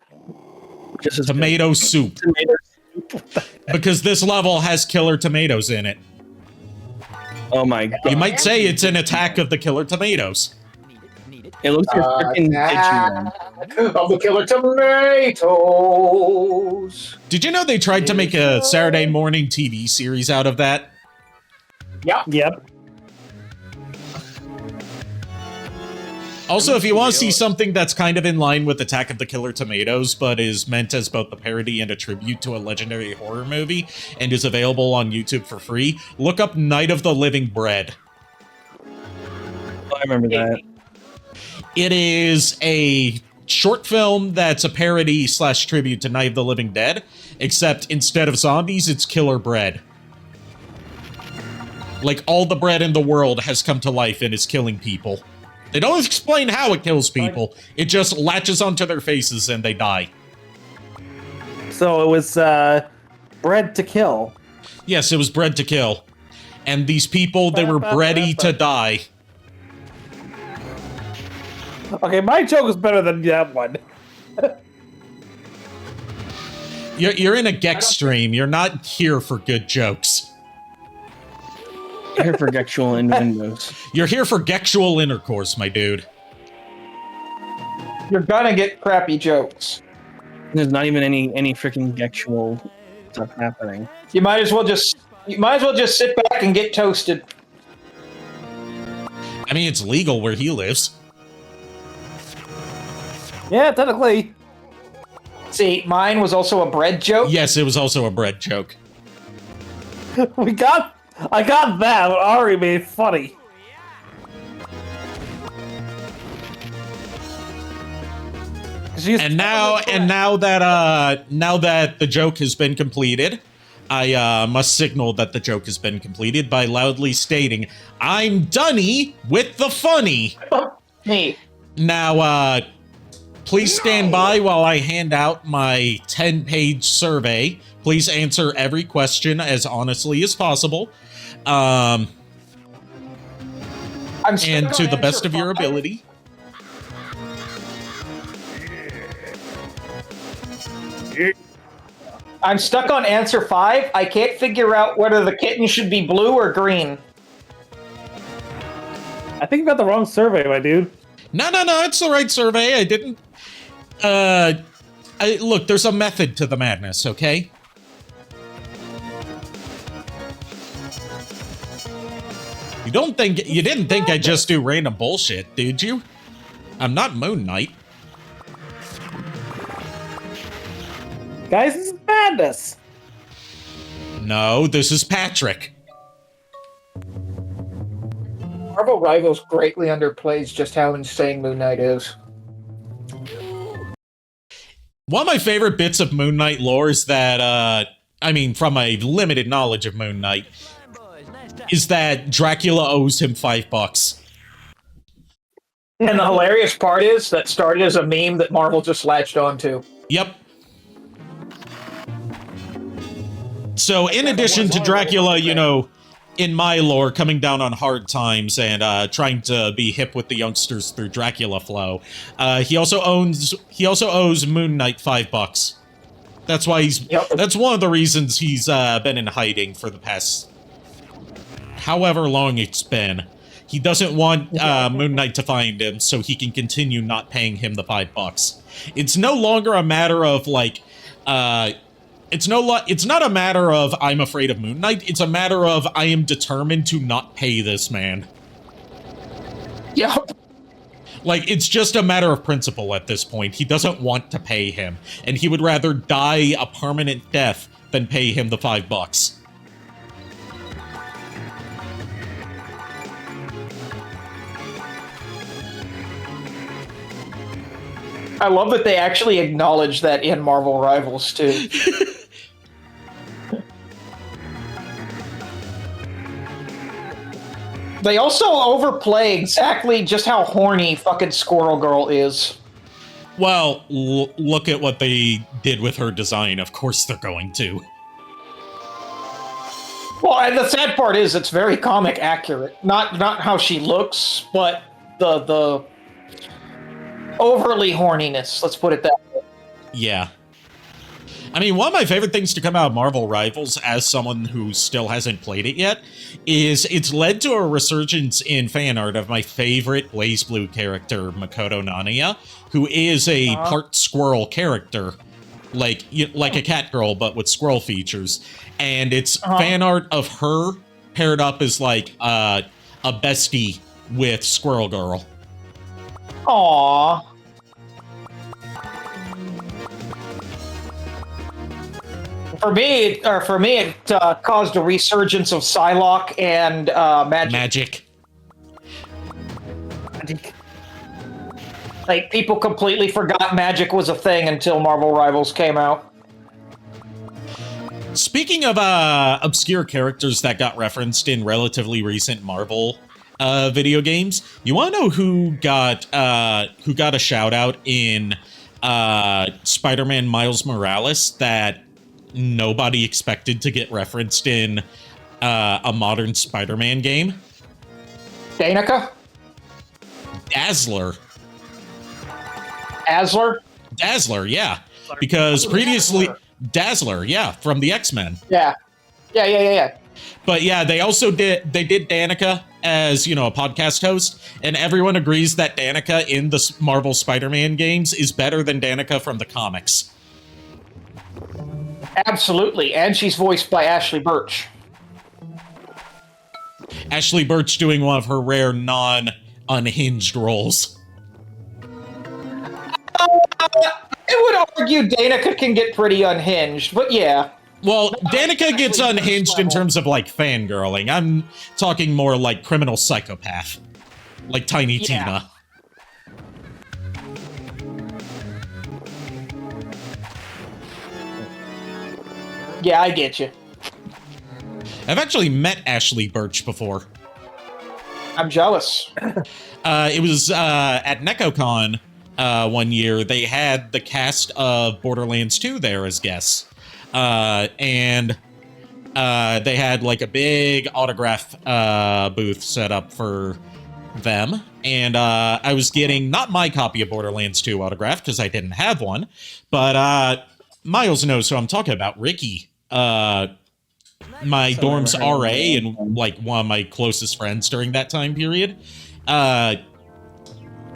Just tomato soup. Because this level has killer tomatoes in it.
Oh my god.
You might say it's an attack of the killer tomatoes.
It looks like freaking Digimon.
Of the killer tomatoes.
Did you know they tried to make a Saturday morning TV series out of that?
Yep.
Also, if you want to see something that's kind of in line with Attack of the Killer Tomatoes, but is meant as both a parody and a tribute to a legendary horror movie, and is available on YouTube for free, look up Night of the Living Bread.
I remember that.
It is a short film that's a parody / tribute to Night of the Living Dead, except instead of zombies, it's killer bread. Like, all the bread in the world has come to life and is killing people. They don't explain how it kills people. It just latches onto their faces and they die.
So it was bread to kill.
Yes, it was bread to kill. And these people, they were ready to die.
Okay, my joke is better than that one.
You're in a Gex stream. You're not here for good jokes.
You're here for Gexual innuendos.
You're here for Gexual intercourse, my dude.
You're gonna get crappy jokes.
There's not even any freaking Gexual stuff happening.
You might as well just sit back and get toasted.
I mean, it's legal where he lives.
Yeah, technically.
See, mine was also a bread joke.
Yes, it was also a bread joke.
I got that, but Ari made it funny.
And now that the joke has been completed, I must signal that the joke has been completed by loudly stating, "I'm Dunny with the funny."
Hey.
Now, please stand by while I hand out my 10-page survey. Please answer every question as honestly as possible. And to the best of your ability.
I'm stuck on answer 5. I can't figure out whether the kitten should be blue or green.
I think you got the wrong survey, my dude.
No, it's the right survey. I didn't. Look, there's a method to the madness, okay? You didn't think I just do random bullshit, did you? I'm not Moon Knight.
Guys, this is madness.
No, this is Patrick.
Marvel Rivals greatly underplays just how insane Moon Knight is.
One of my favorite bits of Moon Knight lore is that, from a limited knowledge of Moon Knight, is that Dracula owes him $5.
And the hilarious part is that started as a meme that Marvel just latched onto.
Yep. So in addition to Dracula, you know, in my lore, coming down on hard times and trying to be hip with the youngsters through Dracula flow, he also owes Moon Knight $5. That's why that's one of the reasons he's been in hiding for the past however long it's been. He doesn't want Moon Knight to find him so he can continue not paying him the $5. It's no longer a matter of like it's not a matter of I'm afraid of Moon Knight, it's a matter of I am determined to not pay this man.
Yep.
Like, it's just a matter of principle at this point. He doesn't want to pay him, and he would rather die a permanent death than pay him the $5.
I love that they actually acknowledge that in Marvel Rivals, too. They also overplay exactly just how horny fucking Squirrel Girl is.
Well, look at what they did with her design. Of course they're going to.
Well, and the sad part is it's very comic accurate. Not how she looks, but the overly horniness, let's put it that way.
Yeah. I mean, one of my favorite things to come out of Marvel Rivals, as someone who still hasn't played it yet, is it's led to a resurgence in fan art of my favorite BlazBlue character, Makoto Nania, who is a part squirrel character, like a cat girl, but with squirrel features. And it's fan art of her paired up as like a bestie with Squirrel Girl.
Aww. For me, it caused a resurgence of Psylocke and Magic. Like, people completely forgot Magic was a thing until Marvel Rivals came out.
Speaking of obscure characters that got referenced in relatively recent Marvel video games, you want to know who got a shout out in Spider-Man Miles Morales that nobody expected to get referenced in a modern Spider-Man game?
Danica?
Dazzler.
Dazzler,
yeah. Because previously... Dazzler, yeah, from the X-Men.
Yeah.
But yeah, they did Danica as, you know, a podcast host, and everyone agrees that Danica in the Marvel Spider-Man games is better than Danica from the comics.
Absolutely, and she's voiced by Ashley Birch.
Ashley Birch doing one of her rare non-unhinged roles.
I would argue Danica can get pretty unhinged, but yeah.
Well, Danica gets unhinged in terms of, like, fangirling. I'm talking more like criminal psychopath. Like Tiny Tina.
Yeah, I get you.
I've actually met Ashley Birch before.
I'm jealous.
It was at NecoCon one year. They had the cast of Borderlands 2 there as guests. And they had like a big autograph booth set up for them. And I was getting not my copy of Borderlands 2 autographed because I didn't have one, but Miles knows who I'm talking about. Ricky, my dorm's RA and like one of my closest friends during that time period,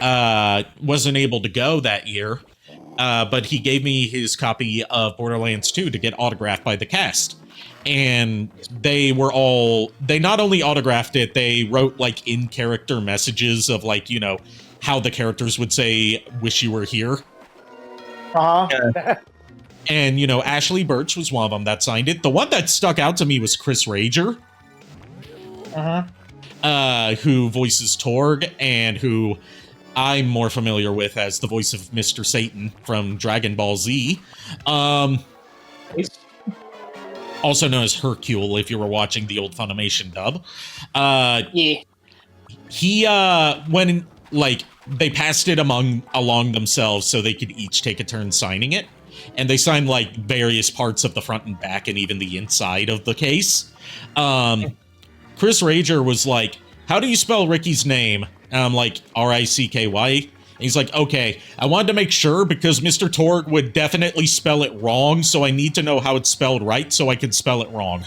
wasn't able to go that year. But he gave me his copy of Borderlands 2 to get autographed by the cast. And they not only autographed it, they wrote like in-character messages of like, you know, how the characters would say, "Wish you were here." And, you know, Ashley Birch was one of them that signed it. The one that stuck out to me was Chris Rager. Who voices Torg and who I'm more familiar with as the voice of Mr. Satan from Dragon Ball Z. Also known as Hercule if you were watching the old Funimation dub. He, when, like, they passed it along themselves so they could each take a turn signing it. and they signed like various parts of the front and back and even the inside of the case. Chris Rager was like, how do you spell Ricky's name? And I'm like, R-I-C-K-Y. And he's like, okay, I wanted to make sure because Mr. Torg would definitely spell it wrong, so I need to know how it's spelled right so I can spell it wrong.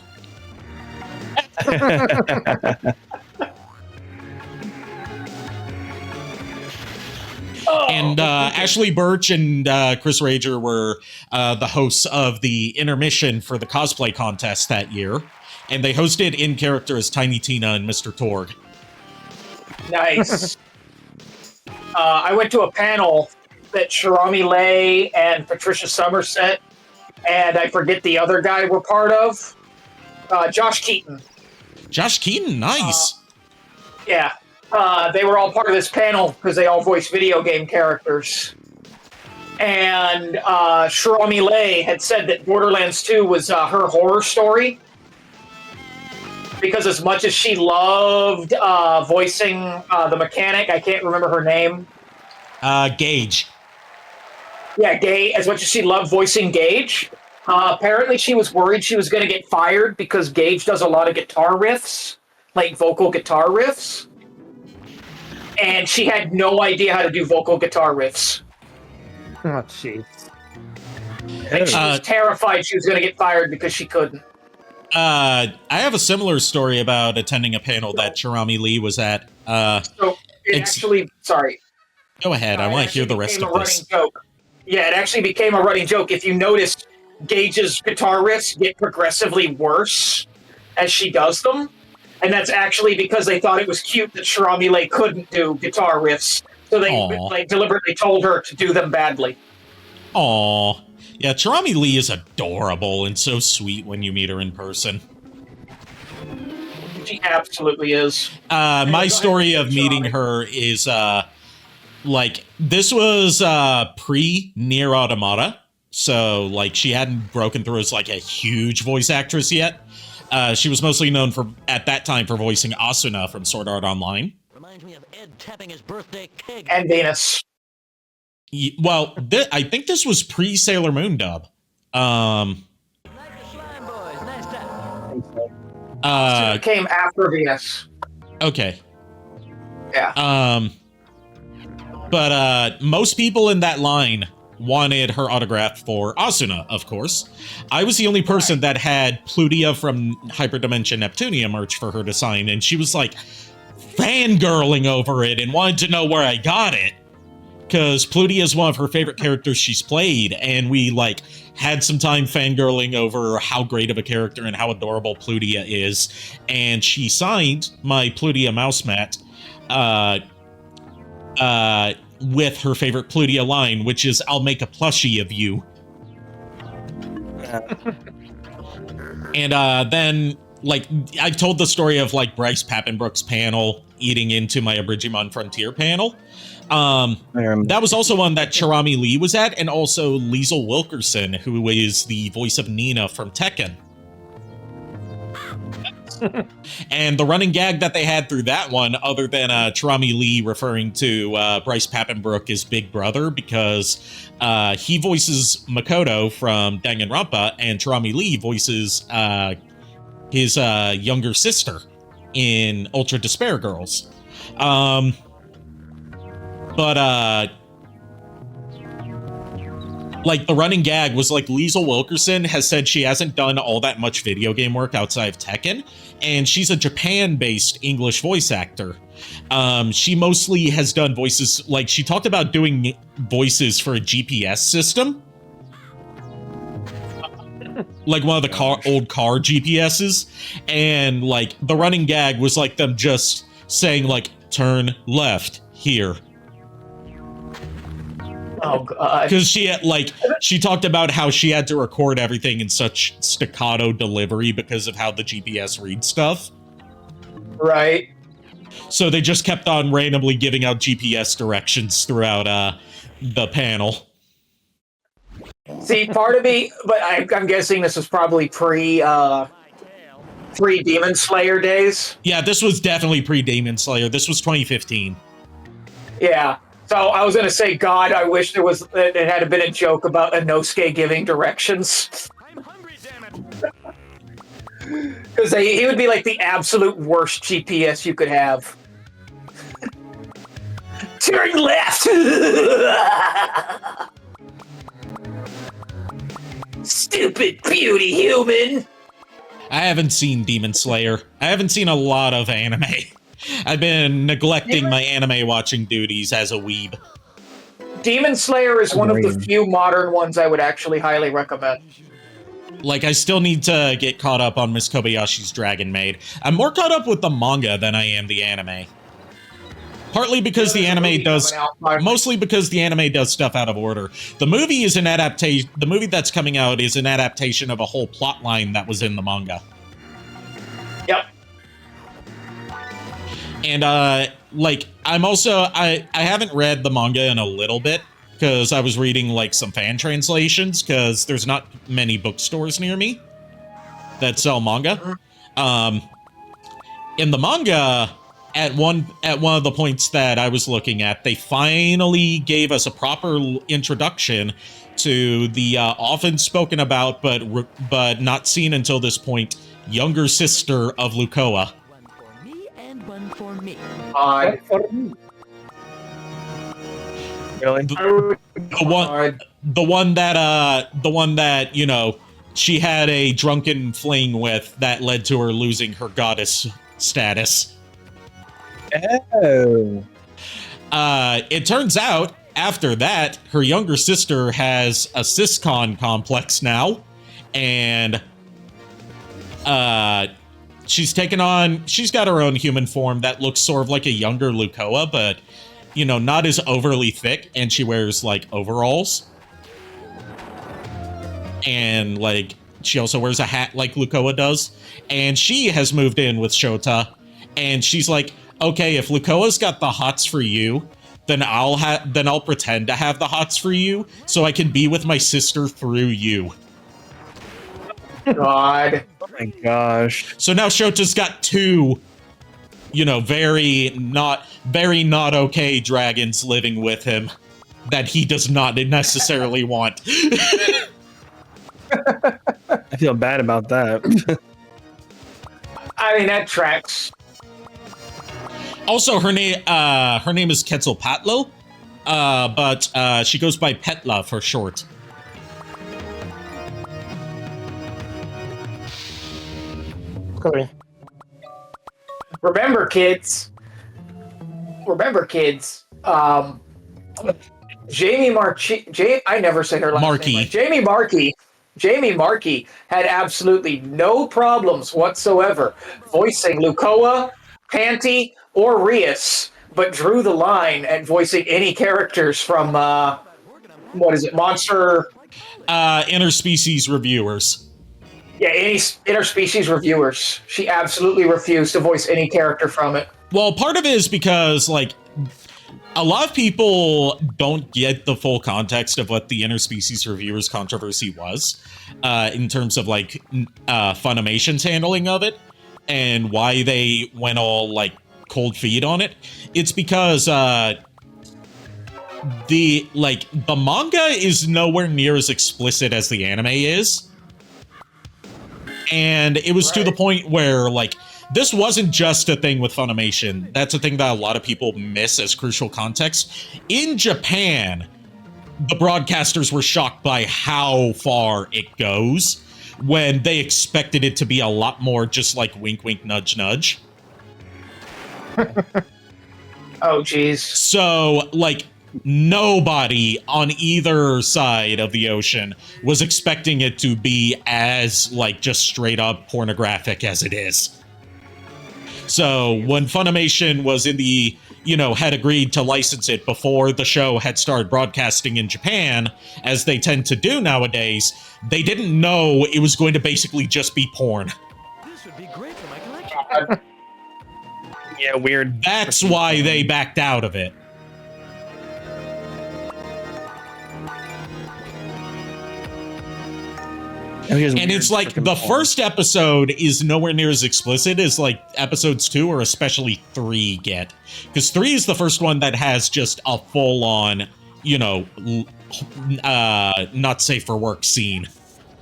And Ashley Birch and Chris Rager were the hosts of the intermission for the cosplay contest that year. And they hosted in character as Tiny Tina and Mr. Torg.
Nice. I went to a panel that Shirami Lay and Patricia Somerset and I forget the other guy were part of. Josh Keaton.
Josh Keaton, nice.
Yeah. They were all part of this panel because they all voice video game characters. And Shirami Lay had said that Borderlands 2 was her horror story. Because as much as she loved voicing the mechanic, I can't remember her name.
Gage.
Yeah, Gage. As much as she loved voicing Gage, apparently she was worried she was going to get fired because Gage does a lot of guitar riffs, like vocal guitar riffs. And she had no idea how to do vocal guitar riffs.
Oh, jeez.
Like, she was terrified she was going to get fired because she couldn't.
I have a similar story about attending a panel that Shirami Lee was at.
So it actually, sorry.
Go ahead. I want to hear the rest of this.
Joke. Yeah, it actually became a running joke. If you notice, Gage's guitar riffs get progressively worse as she does them. And that's actually because they thought it was cute that Shirami Lay couldn't do guitar riffs. So they deliberately told her to do them badly.
Aww. Yeah, Shirami Lee is adorable and so sweet when you meet her in person.
She absolutely is.
My story of meeting her is, like, this was pre-Nier Automata. So, like, she hadn't broken through as, like, a huge voice actress yet. She was mostly known for, at that time, for voicing Asuna from Sword Art Online.
Reminds me of Ed tapping his birthday cake.
And Venus.
Well, I think this was pre-Sailor Moon dub.
Slime boys, nice time.
It came after Venus.
Okay.
Yeah.
But most people in that line wanted her autograph for Asuna, of course. I was the only person that had Plutia from Hyperdimension Neptunia merch for her to sign, and she was like fangirling over it and wanted to know where I got it. Because Plutia is one of her favorite characters she's played, and we, like, had some time fangirling over how great of a character and how adorable Plutia is, and she signed my Plutia mouse mat, with her favorite Plutia line, which is, I'll make a plushie of you. And, then, like, I've told the story of, like, Bryce Pappenbrook's panel eating into my Abridgimon Frontier panel. That was also one that Shirami Lee was at, and also Liesl Wilkerson, who is the voice of Nina from Tekken. And the running gag that they had through that one, other than Shirami Lee referring to Bryce Pappenbrook as Big Brother, because he voices Makoto from Danganronpa, and Shirami Lee voices his younger sister in Ultra Despair Girls. But, like, the running gag was, like, Liesl Wilkerson has said she hasn't done all that much video game work outside of Tekken, and she's a Japan-based English voice actor. She mostly has done voices, like, she talked about doing voices for a GPS system. Like, one of the old car GPSs. And, like, the running gag was, like, them just saying, like, turn left here.
Oh, God.
Because she had, like, she talked about how she had to record everything in such staccato delivery because of how the GPS reads stuff.
Right.
So they just kept on randomly giving out GPS directions throughout the panel.
See, part of me, but I'm guessing this was probably pre-Demon Slayer days.
Yeah, this was definitely pre-Demon Slayer. This was 2015.
Yeah. So I was gonna say, God, I wish it had been a joke about Inosuke giving directions.
I'm hungry, damn it.
Because he would be like the absolute worst GPS you could have. Turn left! Stupid beauty human!
I haven't seen Demon Slayer. I haven't seen a lot of anime. I've been neglecting my anime watching duties as a weeb.
Demon Slayer is one of the few modern ones I would actually highly recommend.
Like, I still need to get caught up on Miss Kobayashi's Dragon Maid. I'm more caught up with the manga than I am the anime. Partly because the anime does, mostly because the anime does stuff out of order. The movie is an adaptation. The movie that's coming out is an adaptation of a whole plot line that was in the manga.
Yep.
And like, I'm also I haven't read the manga in a little bit because I was reading like some fan translations because there's not many bookstores near me that sell manga. In the manga, at one of the points that I was looking at, they finally gave us a proper introduction to the often spoken about but not seen until this point younger sister of Lukoa.
One for me and one for me.
Really?
The one that, you know, she had a drunken fling with that led to her losing her goddess status.
Oh.
It turns out, after that, her younger sister has a siscon complex now, and she's got her own human form that looks sort of like a younger Lukoa, but, you know, not as overly thick, and she wears, like, overalls. And, like, she also wears a hat like Lukoa does, and she has moved in with Shota, and she's like, okay, if Lukoa's got the hots for you, then I'll pretend to have the hots for you, so I can be with my sister through you.
God.
Oh my gosh.
So now Shota's got two, you know, very not okay dragons living with him that he does not necessarily want.
I feel bad about that.
I mean, that tracks.
Also, her name is Quetzalpatl, but she goes by Petla for short.
Remember, kids. Jamie Marchi. I never say her last
Markey.
name. Right. Jamie Markey had absolutely no problems whatsoever voicing Lukoa, Panty, or Rias, but drew the line at voicing any characters from what is it, Monster?
Interspecies reviewers.
Yeah, any interspecies reviewers. She absolutely refused to voice any character from it.
Well, part of it is because, like, a lot of people don't get the full context of what the interspecies reviewers controversy was, in terms of, like, Funimation's handling of it, and why they went all, like, cold feet on it. It's because, the manga is nowhere near as explicit as the anime is. And it was to the point where, like, this wasn't just a thing with Funimation. That's a thing that a lot of people miss as crucial context. In Japan, the broadcasters were shocked by how far it goes when they expected it to be a lot more just like wink, wink, nudge, nudge.
Oh, jeez.
So, like, nobody on either side of the ocean was expecting it to be as, like, just straight up pornographic as it is. So when Funimation was in the, you know, had agreed to license it before the show had started broadcasting in Japan, as they tend to do nowadays, they didn't know it was going to basically just be porn.
This would be great for my collection.
Yeah, weird.
That's why they backed out of it. And it's like the first episode is nowhere near as explicit as like episodes 2 or especially 3 get. Because 3 is the first one that has just a full on, you know, not safe for work scene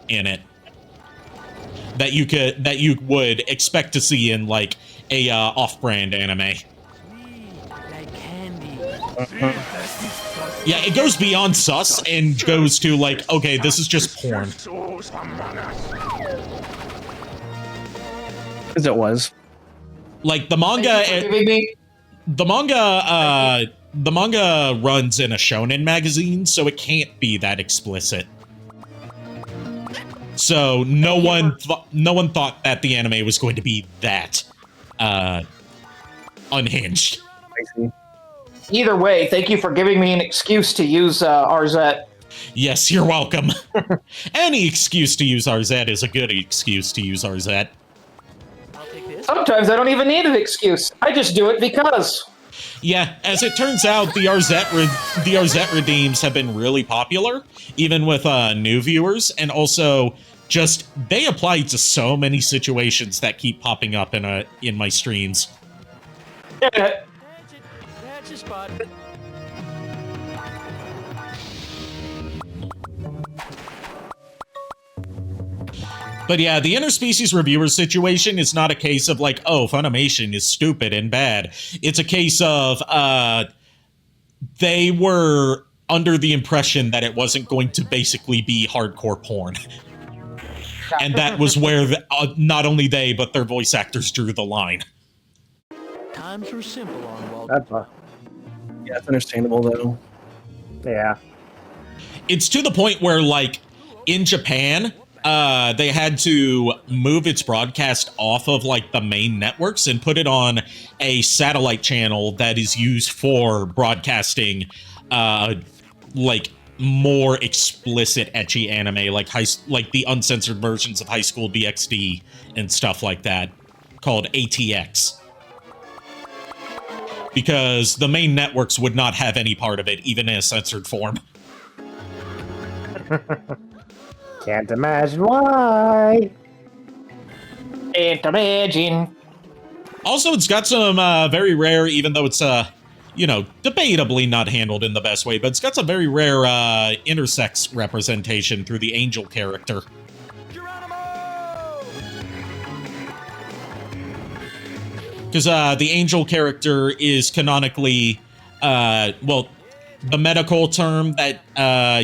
in it. That you would expect to see in like a off-brand anime.
Like candy.
Yeah, it goes beyond sus and goes to like, okay, this is just porn.
As it was.
Like the manga, the manga runs in a shonen magazine, so it can't be that explicit. So no one thought that the anime was going to be that unhinged.
Either way, thank you for giving me an excuse to use RZ.
Yes, you're welcome. Any excuse to use RZ is a good excuse to use RZ.
Sometimes I don't even need an excuse. I just do it because.
Yeah, as it turns out, the RZ redeems have been really popular, even with new viewers, and also just they apply to so many situations that keep popping up in my streams.
Yeah.
That's a spot.
But yeah, the interspecies reviewer situation is not a case of like, oh, Funimation is stupid and bad. It's a case of they were under the impression that it wasn't going to basically be hardcore porn. And that was where not only they, but their voice actors drew the line.
Times were simple on Walt.
Yeah, it's understandable though.
Yeah.
It's to the point where, like, in Japan, they had to move its broadcast off of, like, the main networks and put it on a satellite channel that is used for broadcasting, like, more explicit ecchi anime, like the uncensored versions of High School DxD and stuff like that, called ATX. Because the main networks would not have any part of it, even in a censored form.
Can't imagine why.
Can't imagine.
Also, it's got some very rare, even though it's, you know, debatably not handled in the best way, but it's got some very rare intersex representation through the Angel character. Because the Angel character is canonically, well, the medical term that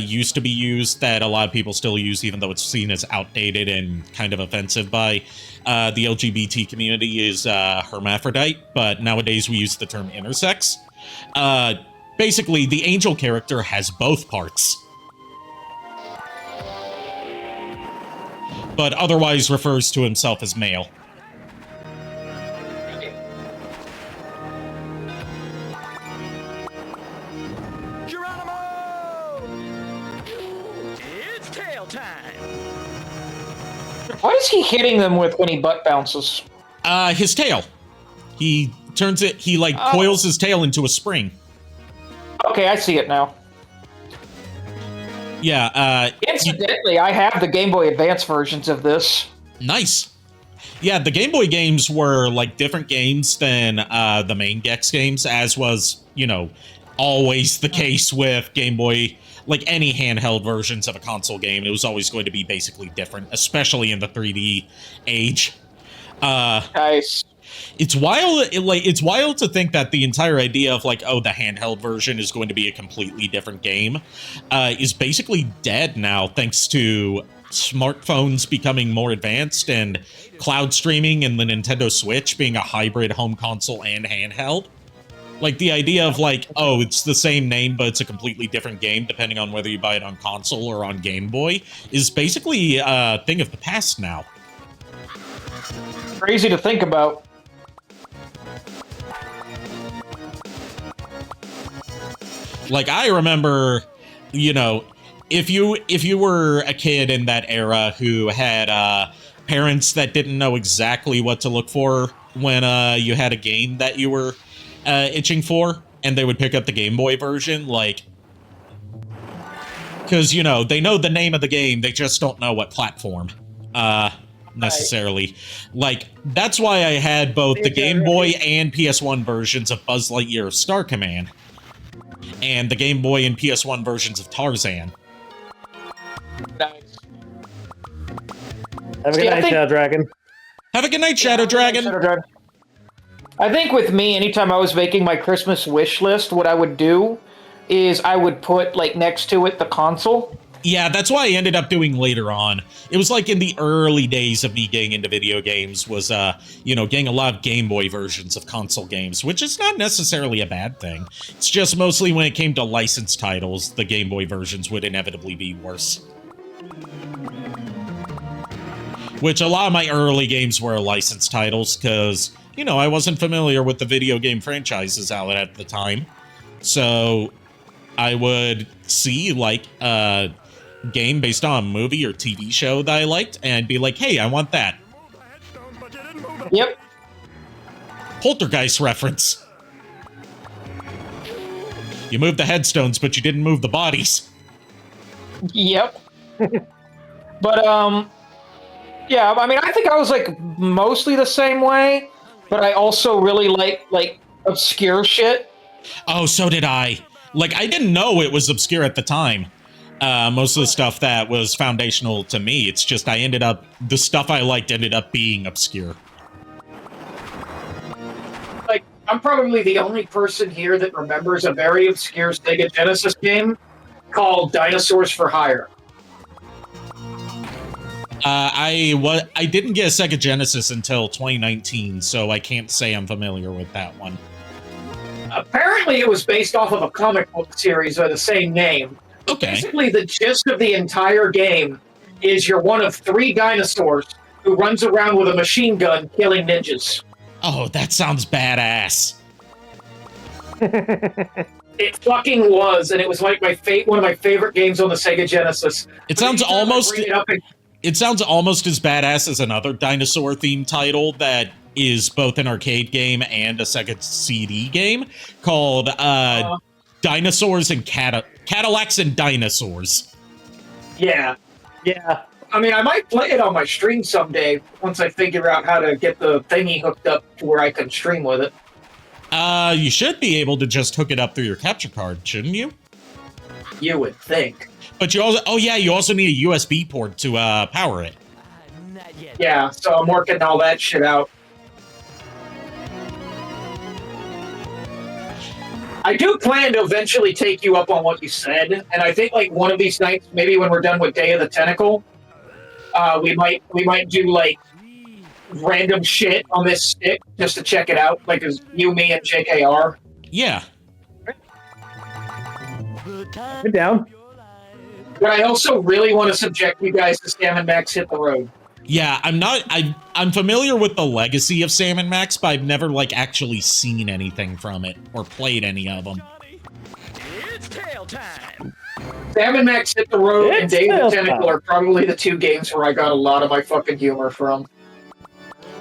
used to be used, that a lot of people still use, even though it's seen as outdated and kind of offensive by the LGBT community, is hermaphrodite, but nowadays we use the term intersex. Basically, the Angel character has both parts, but otherwise refers to himself as male.
What is he hitting them with when he butt bounces?
His tail. He turns it, he like coils his tail into a spring.
Okay, I see it now.
Yeah,
incidentally, I have the Game Boy Advance versions of this.
Nice. Yeah, the Game Boy games were like different games than the main Gex games, as was, you know, always the case with Game Boy. Like any handheld versions of a console game, it was always going to be basically different, especially in the 3D age.
Nice.
It's wild. It's wild to think that the entire idea of like, oh, the handheld version is going to be a completely different game, is basically dead now, thanks to smartphones becoming more advanced and cloud streaming and the Nintendo Switch being a hybrid home console and handheld. Like, the idea of, like, oh, it's the same name, but it's a completely different game, depending on whether you buy it on console or on Game Boy, is basically a thing of the past now.
Crazy to think about.
Like, I remember, you know, if you were a kid in that era who had parents that didn't know exactly what to look for when you had a game that you were itching for, and they would pick up the Game Boy version, like, Because, they know the name of the game, they just don't know what platform, necessarily. Like, that's why I had both the Game Boy and PS1 versions of Buzz Lightyear Star Command, and the Game Boy and PS1 versions of Tarzan.
Nice.
Have a good night, Shadow Dragon.
Have a good night, Shadow Dragon.
I think with me, anytime I was making my Christmas wish list, what I would do is I would put, like, next to it the console.
Yeah, that's why I ended up doing later on. It was like in the early days of me getting into video games was, getting a lot of Game Boy versions of console games, which is not necessarily a bad thing. It's just mostly when it came to licensed titles, the Game Boy versions would inevitably be worse. Which a lot of my early games were licensed titles, because, I wasn't familiar with the video game franchises out at the time. So I would see, like, game based on a movie or TV show that I liked and be like, hey, I want that.
Yep.
Poltergeist reference. You moved the headstones, but you didn't move the bodies.
Yep. But, yeah, I mean, I think I was, like, mostly the same way, but I also really like obscure shit.
Oh, so did I. Like, I didn't know it was obscure at the time. Most of the stuff that was foundational to me, it's just the stuff I liked ended up being obscure.
Like, I'm probably the only person here that remembers a very obscure Sega Genesis game called Dinosaurs for Hire.
I didn't get a Sega Genesis until 2019, so I can't say I'm familiar with that one.
Apparently, it was based off of a comic book series by the same name.
Okay.
Basically, the gist of the entire game is you're one of 3 dinosaurs who runs around with a machine gun killing ninjas.
Oh, that sounds badass.
It fucking was, and it was like one of my favorite games on the Sega Genesis.
It sounds almost as badass as another dinosaur-themed title that is both an arcade game and a Sega CD game called Dinosaurs and Cadillacs and Dinosaurs.
Yeah.
Yeah.
I mean, I might play it on my stream someday once I figure out how to get the thingy hooked up to where I can stream with it.
You should be able to just hook it up through your capture card, shouldn't you?
You would think.
But you also need a USB port to power it.
Yeah, so I'm working all that shit out. I do plan to eventually take you up on what you said, and I think like one of these nights, maybe when we're done with Day of the Tentacle, we might do like random shit on this stick just to check it out, like as you, me, and JKR.
Yeah.
Get down.
But I also really want to subject you guys to Sam & Max Hit the Road.
Yeah, I'm familiar with the legacy of Sam & Max, but I've never like actually seen anything from it or played any of them.
It's tail time.
Sam & Max Hit the Road and
It's
Day of the
tail
Tentacle
time.
are probably the 2 games where I got a lot of my fucking humor from.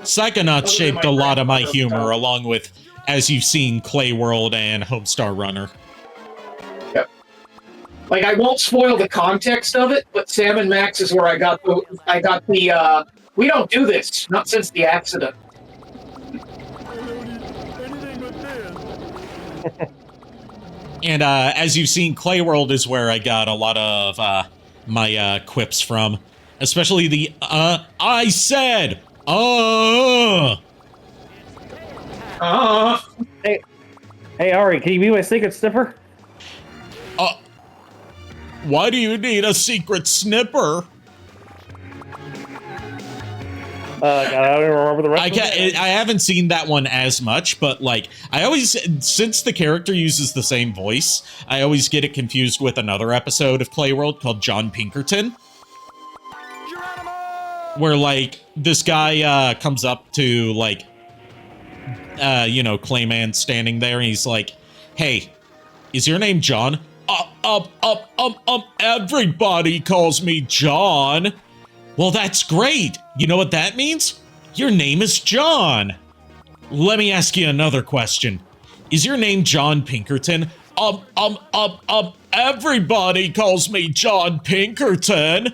Psychonauts shaped
my
a lot of my
grandfather,
humor,
though.
along with, as you've seen, Clay World and Homestar Runner.
Yep. Like, I won't spoil the context of it, but Sam & Max is where I got the we don't do this, not since the accident.
And as you've seen, Clay World is where I got a lot of my quips from. Especially the, I said,
Hey, Ari, can you be my secret sniffer?
Why do you need a secret snipper?
God, I don't even remember the rest of it.
I haven't seen that one as much, but like I always, since the character uses the same voice, I always get it confused with another episode of Clay World called John Pinkerton, where like this guy comes up to like Clayman standing there, and he's like, "Hey, is your name John?" Everybody calls me John. Well, that's great. You know what that means? Your name is John. Let me ask you another question. Is your name John Pinkerton? everybody calls me John Pinkerton.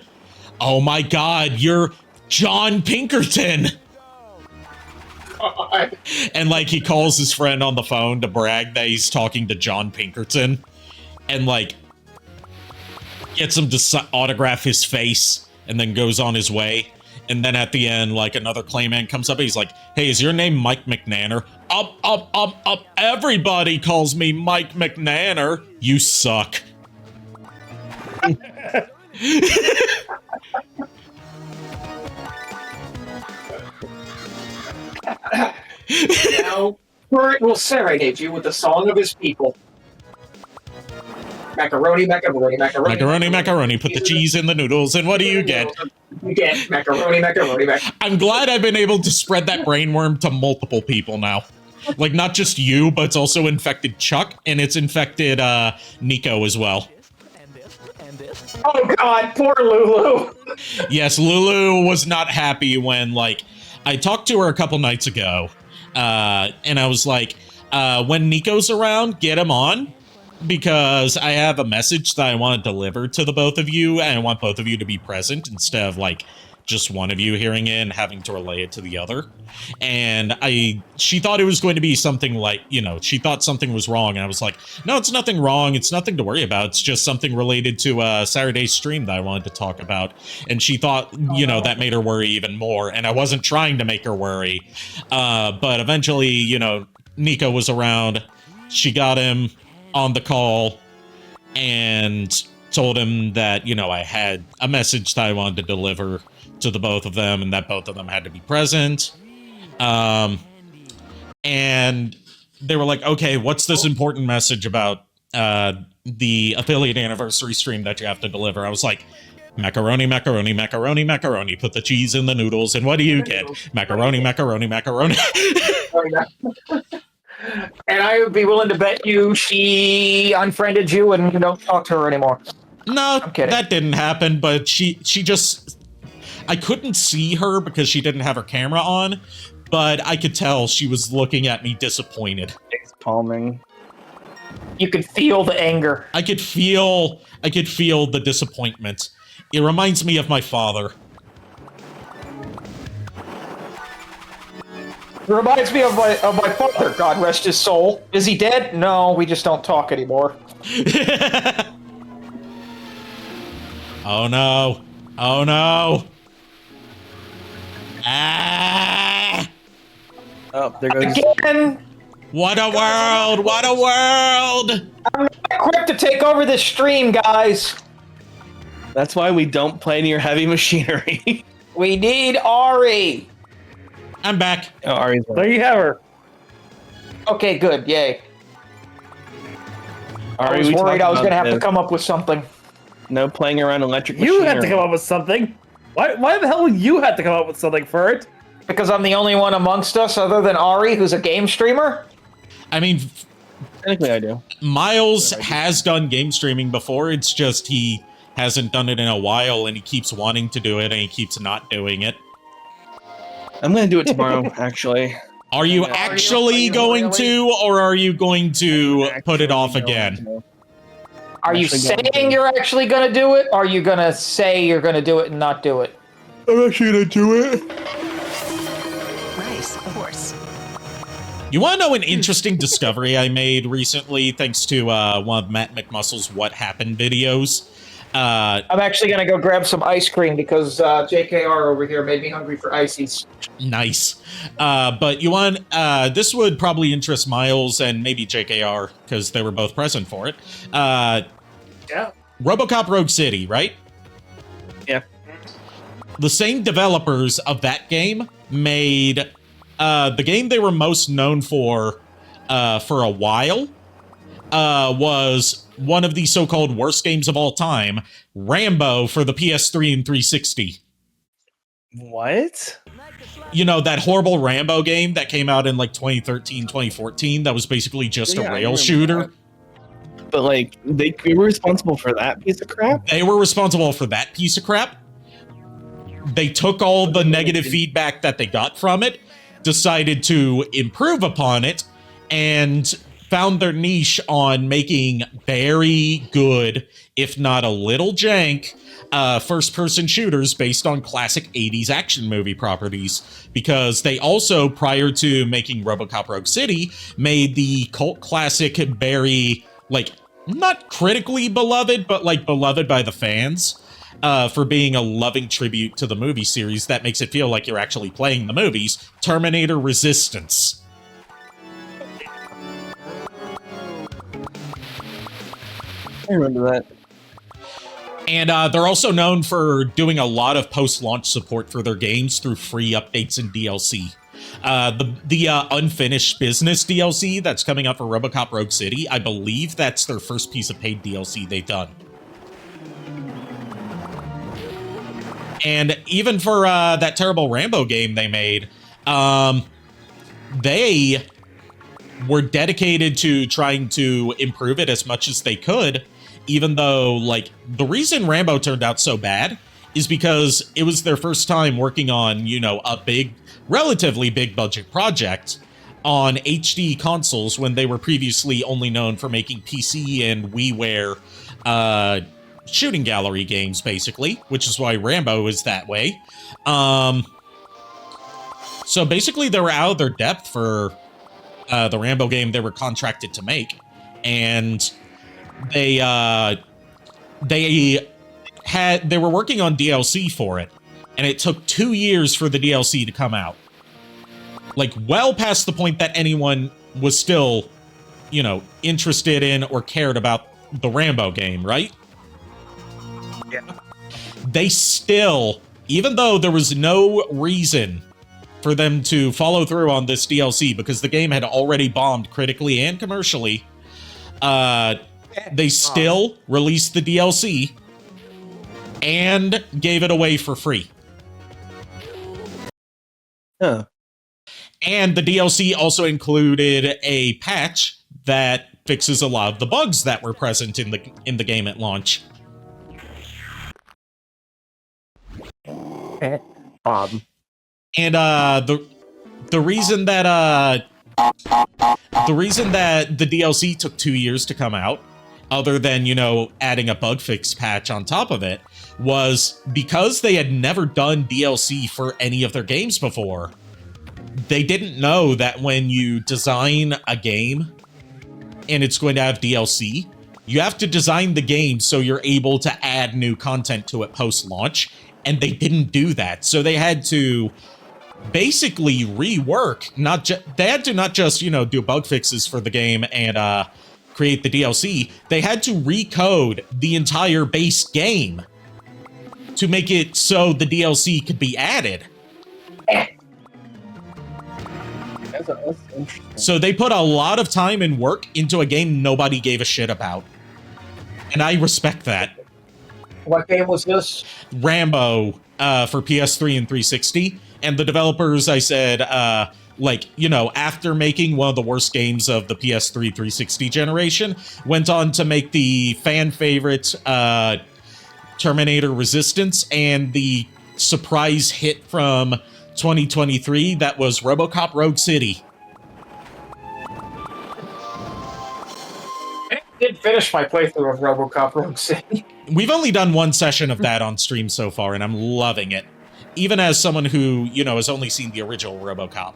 Oh my god, you're John Pinkerton.
God.
And like he calls his friend on the phone to brag that he's talking to John Pinkerton and like gets him to autograph his face and then goes on his way. And then at the end, like another Clayman comes up and he's like, hey, is your name Mike McNanner? Everybody calls me Mike McNanner. You suck.
Now, Bert will serenade you with the song of his people. Macaroni, macaroni, macaroni.
Macaroni, macaroni, put the cheese in the noodles, and what do you get?
You get macaroni, macaroni, macaroni.
I'm glad I've been able to spread that brainworm to multiple people now. Like, not just you, but it's also infected Chuck, and it's infected, Nico as well.
Oh god, poor Lulu.
Yes, Lulu was not happy when, like, I talked to her a couple nights ago, and I was like, when Nico's around, get him on, because I have a message that I want to deliver to the both of you, and I want both of you to be present instead of, like, just one of you hearing it and having to relay it to the other. And she thought it was going to be something like, you know, she thought something was wrong, and I was like, no, it's nothing wrong, it's nothing to worry about, it's just something related to Saturday's stream that I wanted to talk about. And she thought, you know, that made her worry even more, and I wasn't trying to make her worry. But eventually, you know, Nico was around, she got him on the call, and told him that, you know, I had a message that I wanted to deliver to the both of them, and that both of them had to be present. And they were like, okay, what's this important message about the affiliate anniversary stream that you have to deliver? I was like, macaroni, macaroni, macaroni, macaroni, put the cheese in the noodles, and what do you get? Macaroni, macaroni, macaroni.
And I would be willing to bet you she unfriended you and you don't talk to her anymore.
No,
I'm kidding.
that didn't happen, but she just... I couldn't see her because she didn't have her camera on, but I could tell she was looking at me disappointed.
Face palming.
You could feel the anger.
I could feel the disappointment. It reminds me of my father.
It reminds me of my father, God rest his soul. Is he dead? No, we just don't talk anymore.
Oh no. Oh no. Ah!
Oh, there goes.
Again!
What a world! What a world!
I'm not equipped to take over this stream, guys.
That's why we don't play near heavy machinery.
We need Ari.
I'm back.
Oh, Ari's
There you have her.
Okay, good. Yay. I
Ari,
was
we
worried
talked
I was going to
about
have to
this.
come up with something.
No playing around electric
You
machinery.
had to come up with something. Why the hell would you have to come up with something for it?
Because I'm the only one amongst us other than Ari who's a game streamer?
I mean,
Technically, I do.
Miles has done game streaming before. It's just he hasn't done it in a while, and he keeps wanting to do it, and he keeps not doing it.
I'm gonna do it tomorrow, actually.
Are you actually going to, or are you going to put it off again?
Are you
Actually going
saying
to.
you're actually going to do it? Or are you going to say you're going to do it and not do it?
I'm actually gonna do it.
Rice, of course.
You want to know an interesting discovery I made recently, thanks to one of Matt McMuscle's What Happened videos?
I'm actually going to go grab some ice cream because JKR over here made me hungry for ices.
Nice. But you want, this would probably interest Miles and maybe JKR, because they were both present for it.
Yeah.
RoboCop Rogue City, right?
Yeah.
The same developers of that game made the game they were most known for a while was one of the so-called worst games of all time, Rambo for the PS3 and 360.
What?
You know, that horrible Rambo game that came out in like 2013, 2014, that was basically just
Yeah,
a
I
rail
remember
shooter.
that. But like, they were responsible for that piece of crap?
They were responsible for that piece of crap. They took all the negative feedback that they got from it, decided to improve upon it, and found their niche on making very good, if not a little jank, first-person shooters based on classic 80s action movie properties, because they also, prior to making RoboCop Rogue City, made the cult classic very, like, not critically beloved, but, like, beloved by the fans, for being a loving tribute to the movie series that makes it feel like you're actually playing the movies, Terminator Resistance.
I remember that.
And they're also known for doing a lot of post-launch support for their games through free updates and DLC. The Unfinished Business DLC that's coming up for RoboCop Rogue City, I believe that's their first piece of paid DLC they've done. And even for that terrible Rambo game they made, they were dedicated to trying to improve it as much as they could, even though, like, the reason Rambo turned out so bad is because it was their first time working on, you know, a big, relatively big budget project on HD consoles when they were previously only known for making PC and WiiWare shooting gallery games, basically, which is why Rambo is that way. So basically they were out of their depth for the Rambo game they were contracted to make, and they were working on DLC for it, and it took 2 years for the DLC to come out. Like, well past the point that anyone was still, you know, interested in or cared about the Rambo game, right?
Yeah.
They still, even though there was no reason for them to follow through on this DLC because the game had already bombed critically and commercially, they still released the DLC and gave it away for free.
Huh.
And the DLC also included a patch that fixes a lot of the bugs that were present in the game at launch. And the reason that the DLC took 2 years to come out, other than, you know, adding a bug fix patch on top of it, was because they had never done DLC for any of their games before. They didn't know that when you design a game and it's going to have DLC, you have to design the game so you're able to add new content to it post-launch, and they didn't do that. So they had to basically rework, they had to not just, you know, do bug fixes for the game and create the DLC, they had to recode the entire base game to make it so the DLC could be added.
That's interesting.
So they put a lot of time and work into a game nobody gave a shit about. And I respect that.
What game was this?
Rambo for PS3 and 360. And the developers, I said, like, you know, after making one of the worst games of the PS3 360 generation, went on to make the fan favorite Terminator Resistance and the surprise hit from 2023 that was RoboCop Rogue City.
I did finish my playthrough of RoboCop Rogue City.
We've only done one session of that on stream so far, and I'm loving it. Even as someone who, you know, has only seen the original RoboCop,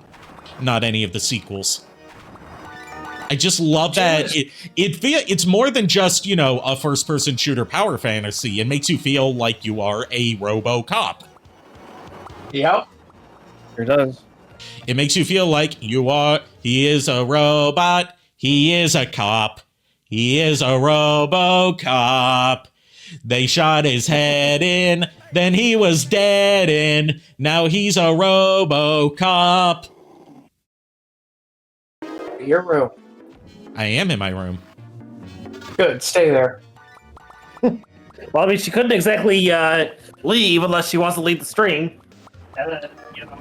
not any of the sequels. I just love that it's more than just, you know, a first-person shooter power fantasy. It makes you feel like you are a RoboCop.
Yep.
Sure does.
It makes you feel like he is a robot, he is a cop, he is a RoboCop. They shot his head in, then he was dead in, now he's a RoboCop.
Your room.
I am in my room.
Good, stay there.
Well, I mean, she couldn't exactly leave unless she wants to leave the stream. You know.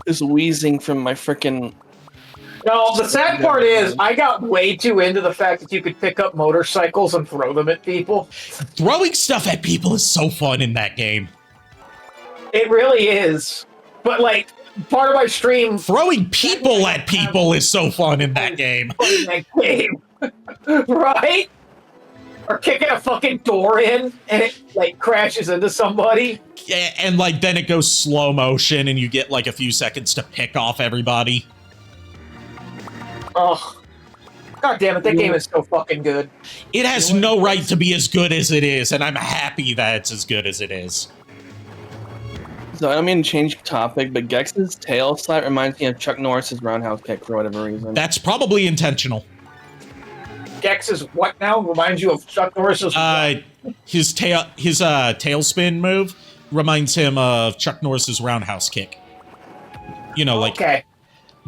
This wheezing from my frickin'.
No, the sad part is I got way too into the fact that you could pick up motorcycles and throw them at people.
Throwing stuff at people is so fun in that game.
It really is. But like part of my stream
Throwing people at people is so fun in that game.
Right? Or kicking a fucking door in and it like crashes into somebody.
Yeah, and like then it goes slow motion and you get like a few seconds to pick off everybody.
Oh, god damn it! That game is so fucking good.
It has no right to be as good as it is, and I'm happy that it's as good as it is.
So I don't mean to change topic, but Gex's tail slap reminds me of Chuck Norris's roundhouse kick for whatever reason.
That's probably intentional.
Gex is what now? Reminds you of Chuck Norris's.
His tailspin move reminds him of Chuck Norris's roundhouse kick. You know, like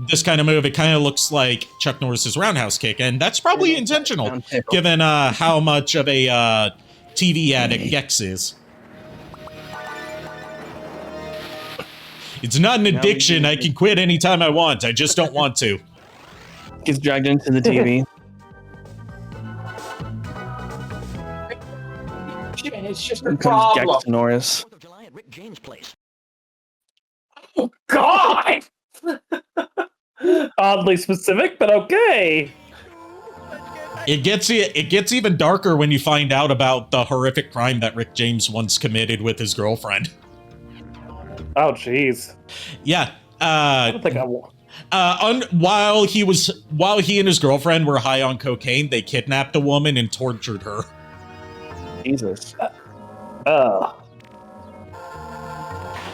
this kind of move. It kind of looks like Chuck Norris's roundhouse kick, and that's probably intentional, given how much of a TV addict Gex is. It's not an addiction. I can quit anytime I want. I just don't want to.
Gets dragged into the TV.
It's just a problem.
Gex Norris.
Oh God!
Oddly specific, but okay.
It gets even darker when you find out about the horrific crime that Rick James once committed with his girlfriend.
Oh, jeez.
Yeah.
I don't think I want.
While he and his girlfriend were high on cocaine, they kidnapped a woman and tortured her.
Jesus.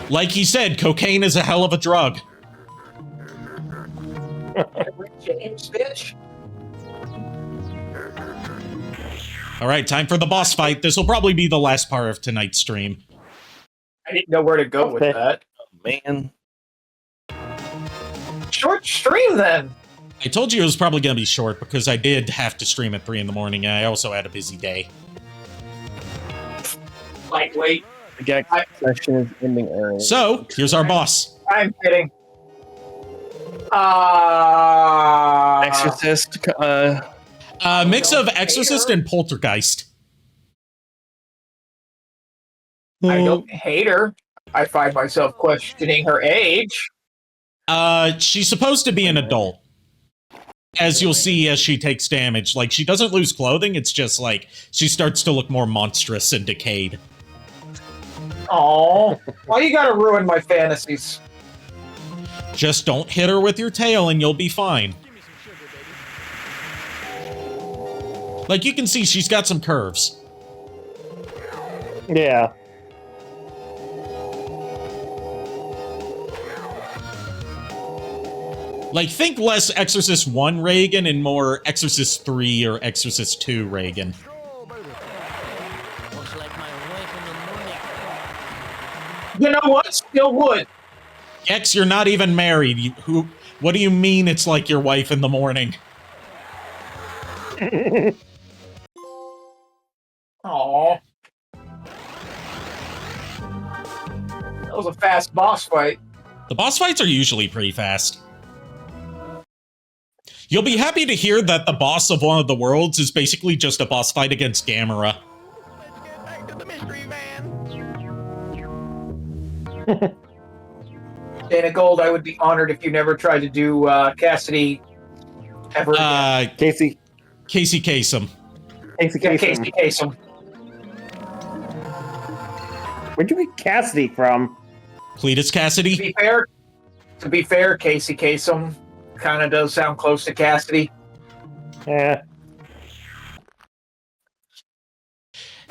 Like he said, cocaine is a hell of a drug.
James, bitch.
All right, time for the boss fight. This will probably be the last part of tonight's stream.
I didn't know where to go with that.
Oh, man.
Short stream then.
I told you it was probably going to be short because I did have to stream at 3 in the morning, and I also had a busy day.
Lightweight.
The Gex session is ending early.
So, here's our boss.
I'm kidding.
Exorcist.
Mix of Exorcist and Poltergeist.
I don't hate her. I find myself questioning her age.
She's supposed to be an adult. As you'll see as she takes damage. Like, she doesn't lose clothing, it's just like, she starts to look more monstrous and decayed.
Oh, why you gotta ruin my fantasies?
Just don't hit her with your tail and you'll be fine. Like, you can see she's got some curves.
Yeah.
Like, think less Exorcist 1 Reagan and more Exorcist 3 or Exorcist 2 Reagan.
You know what? Still would.
Gex, you're not even married. What do you mean it's like your wife in the morning?
Aww. That was a fast boss fight.
The boss fights are usually pretty fast. You'll be happy to hear that the boss of one of the worlds is basically just a boss fight against Gamera.
Dana Gold, I would be honored if you never tried to do Cassidy ever again.
Casey
Kasem.
Casey Kasem.
Where'd you get Cassidy from?
Cletus Cassidy?
To be fair, Casey Kasem kind of does sound close to Cassidy.
Yeah.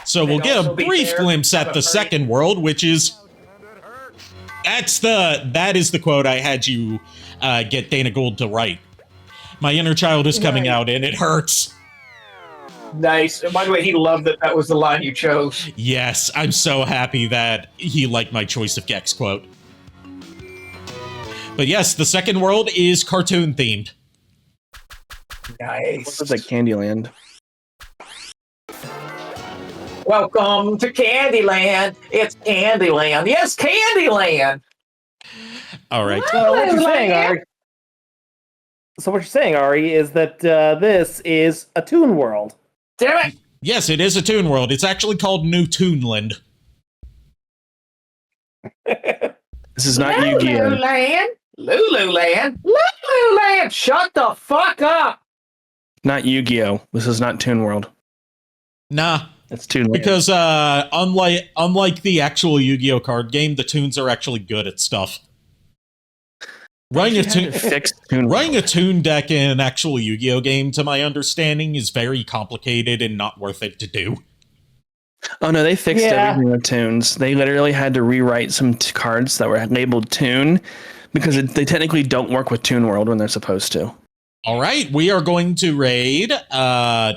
So we'll get a brief glimpse at the second world, which is... That is the quote I had you get Dana Gould to write. My inner child is coming out and it hurts.
Nice. And by the way, he loved that that was the line you chose.
Yes, I'm so happy that he liked my choice of Gex quote. But yes, the second world is cartoon themed.
Nice.
What's like Candyland?
Welcome to Candyland. It's Candyland. Yes, Candyland.
All right.
So what you're saying, Ari, is that this is a Toon World.
Damn it.
Yes, it is a Toon World. It's actually called New Toonland.
This is not Yu-Gi-Oh.
Lululand. Lululand. Lululand. Shut the fuck up.
Not Yu-Gi-Oh. This is not Toon World.
Nah,
It's Toon Land.
because unlike the actual Yu-Gi-Oh card game, the tunes are actually good at stuff. Running a tune,
fixed Toon
running
World.
a tune deck in an actual Yu-Gi-Oh game, to my understanding, is very complicated and not worth it to do.
Oh no, they fixed
Yeah.
everything with tunes. They literally had to rewrite some cards that were labeled Toon because they technically don't work with Toon World when they're supposed to.
All right, we are going to raid. We're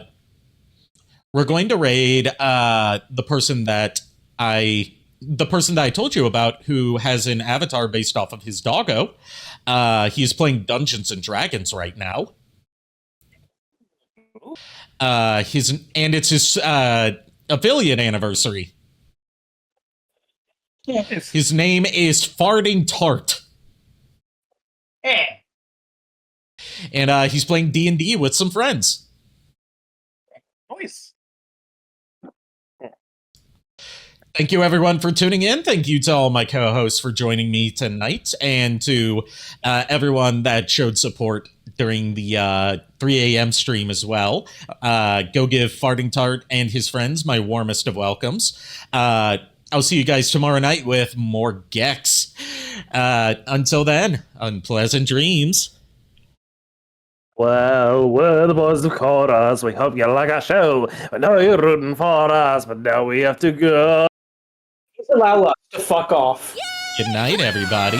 going to raid the person that I told you about, who has an avatar based off of his doggo. He's playing Dungeons and Dragons right now. It's his affiliate anniversary.
Nice.
His name is Farting Tart, and he's playing D&D with some friends.
Nice.
Thank you, everyone, for tuning in. Thank you to all my co-hosts for joining me tonight, and to everyone that showed support during the 3 a.m. stream as well. Go give Farting Tart and his friends my warmest of welcomes. I'll see you guys tomorrow night with more Gex. Until then, unpleasant dreams.
Well, we're the boys who called us. We hope you like our show. I know you're rooting for us, but now we have to go.
Just allow us to fuck off.
Good night, everybody.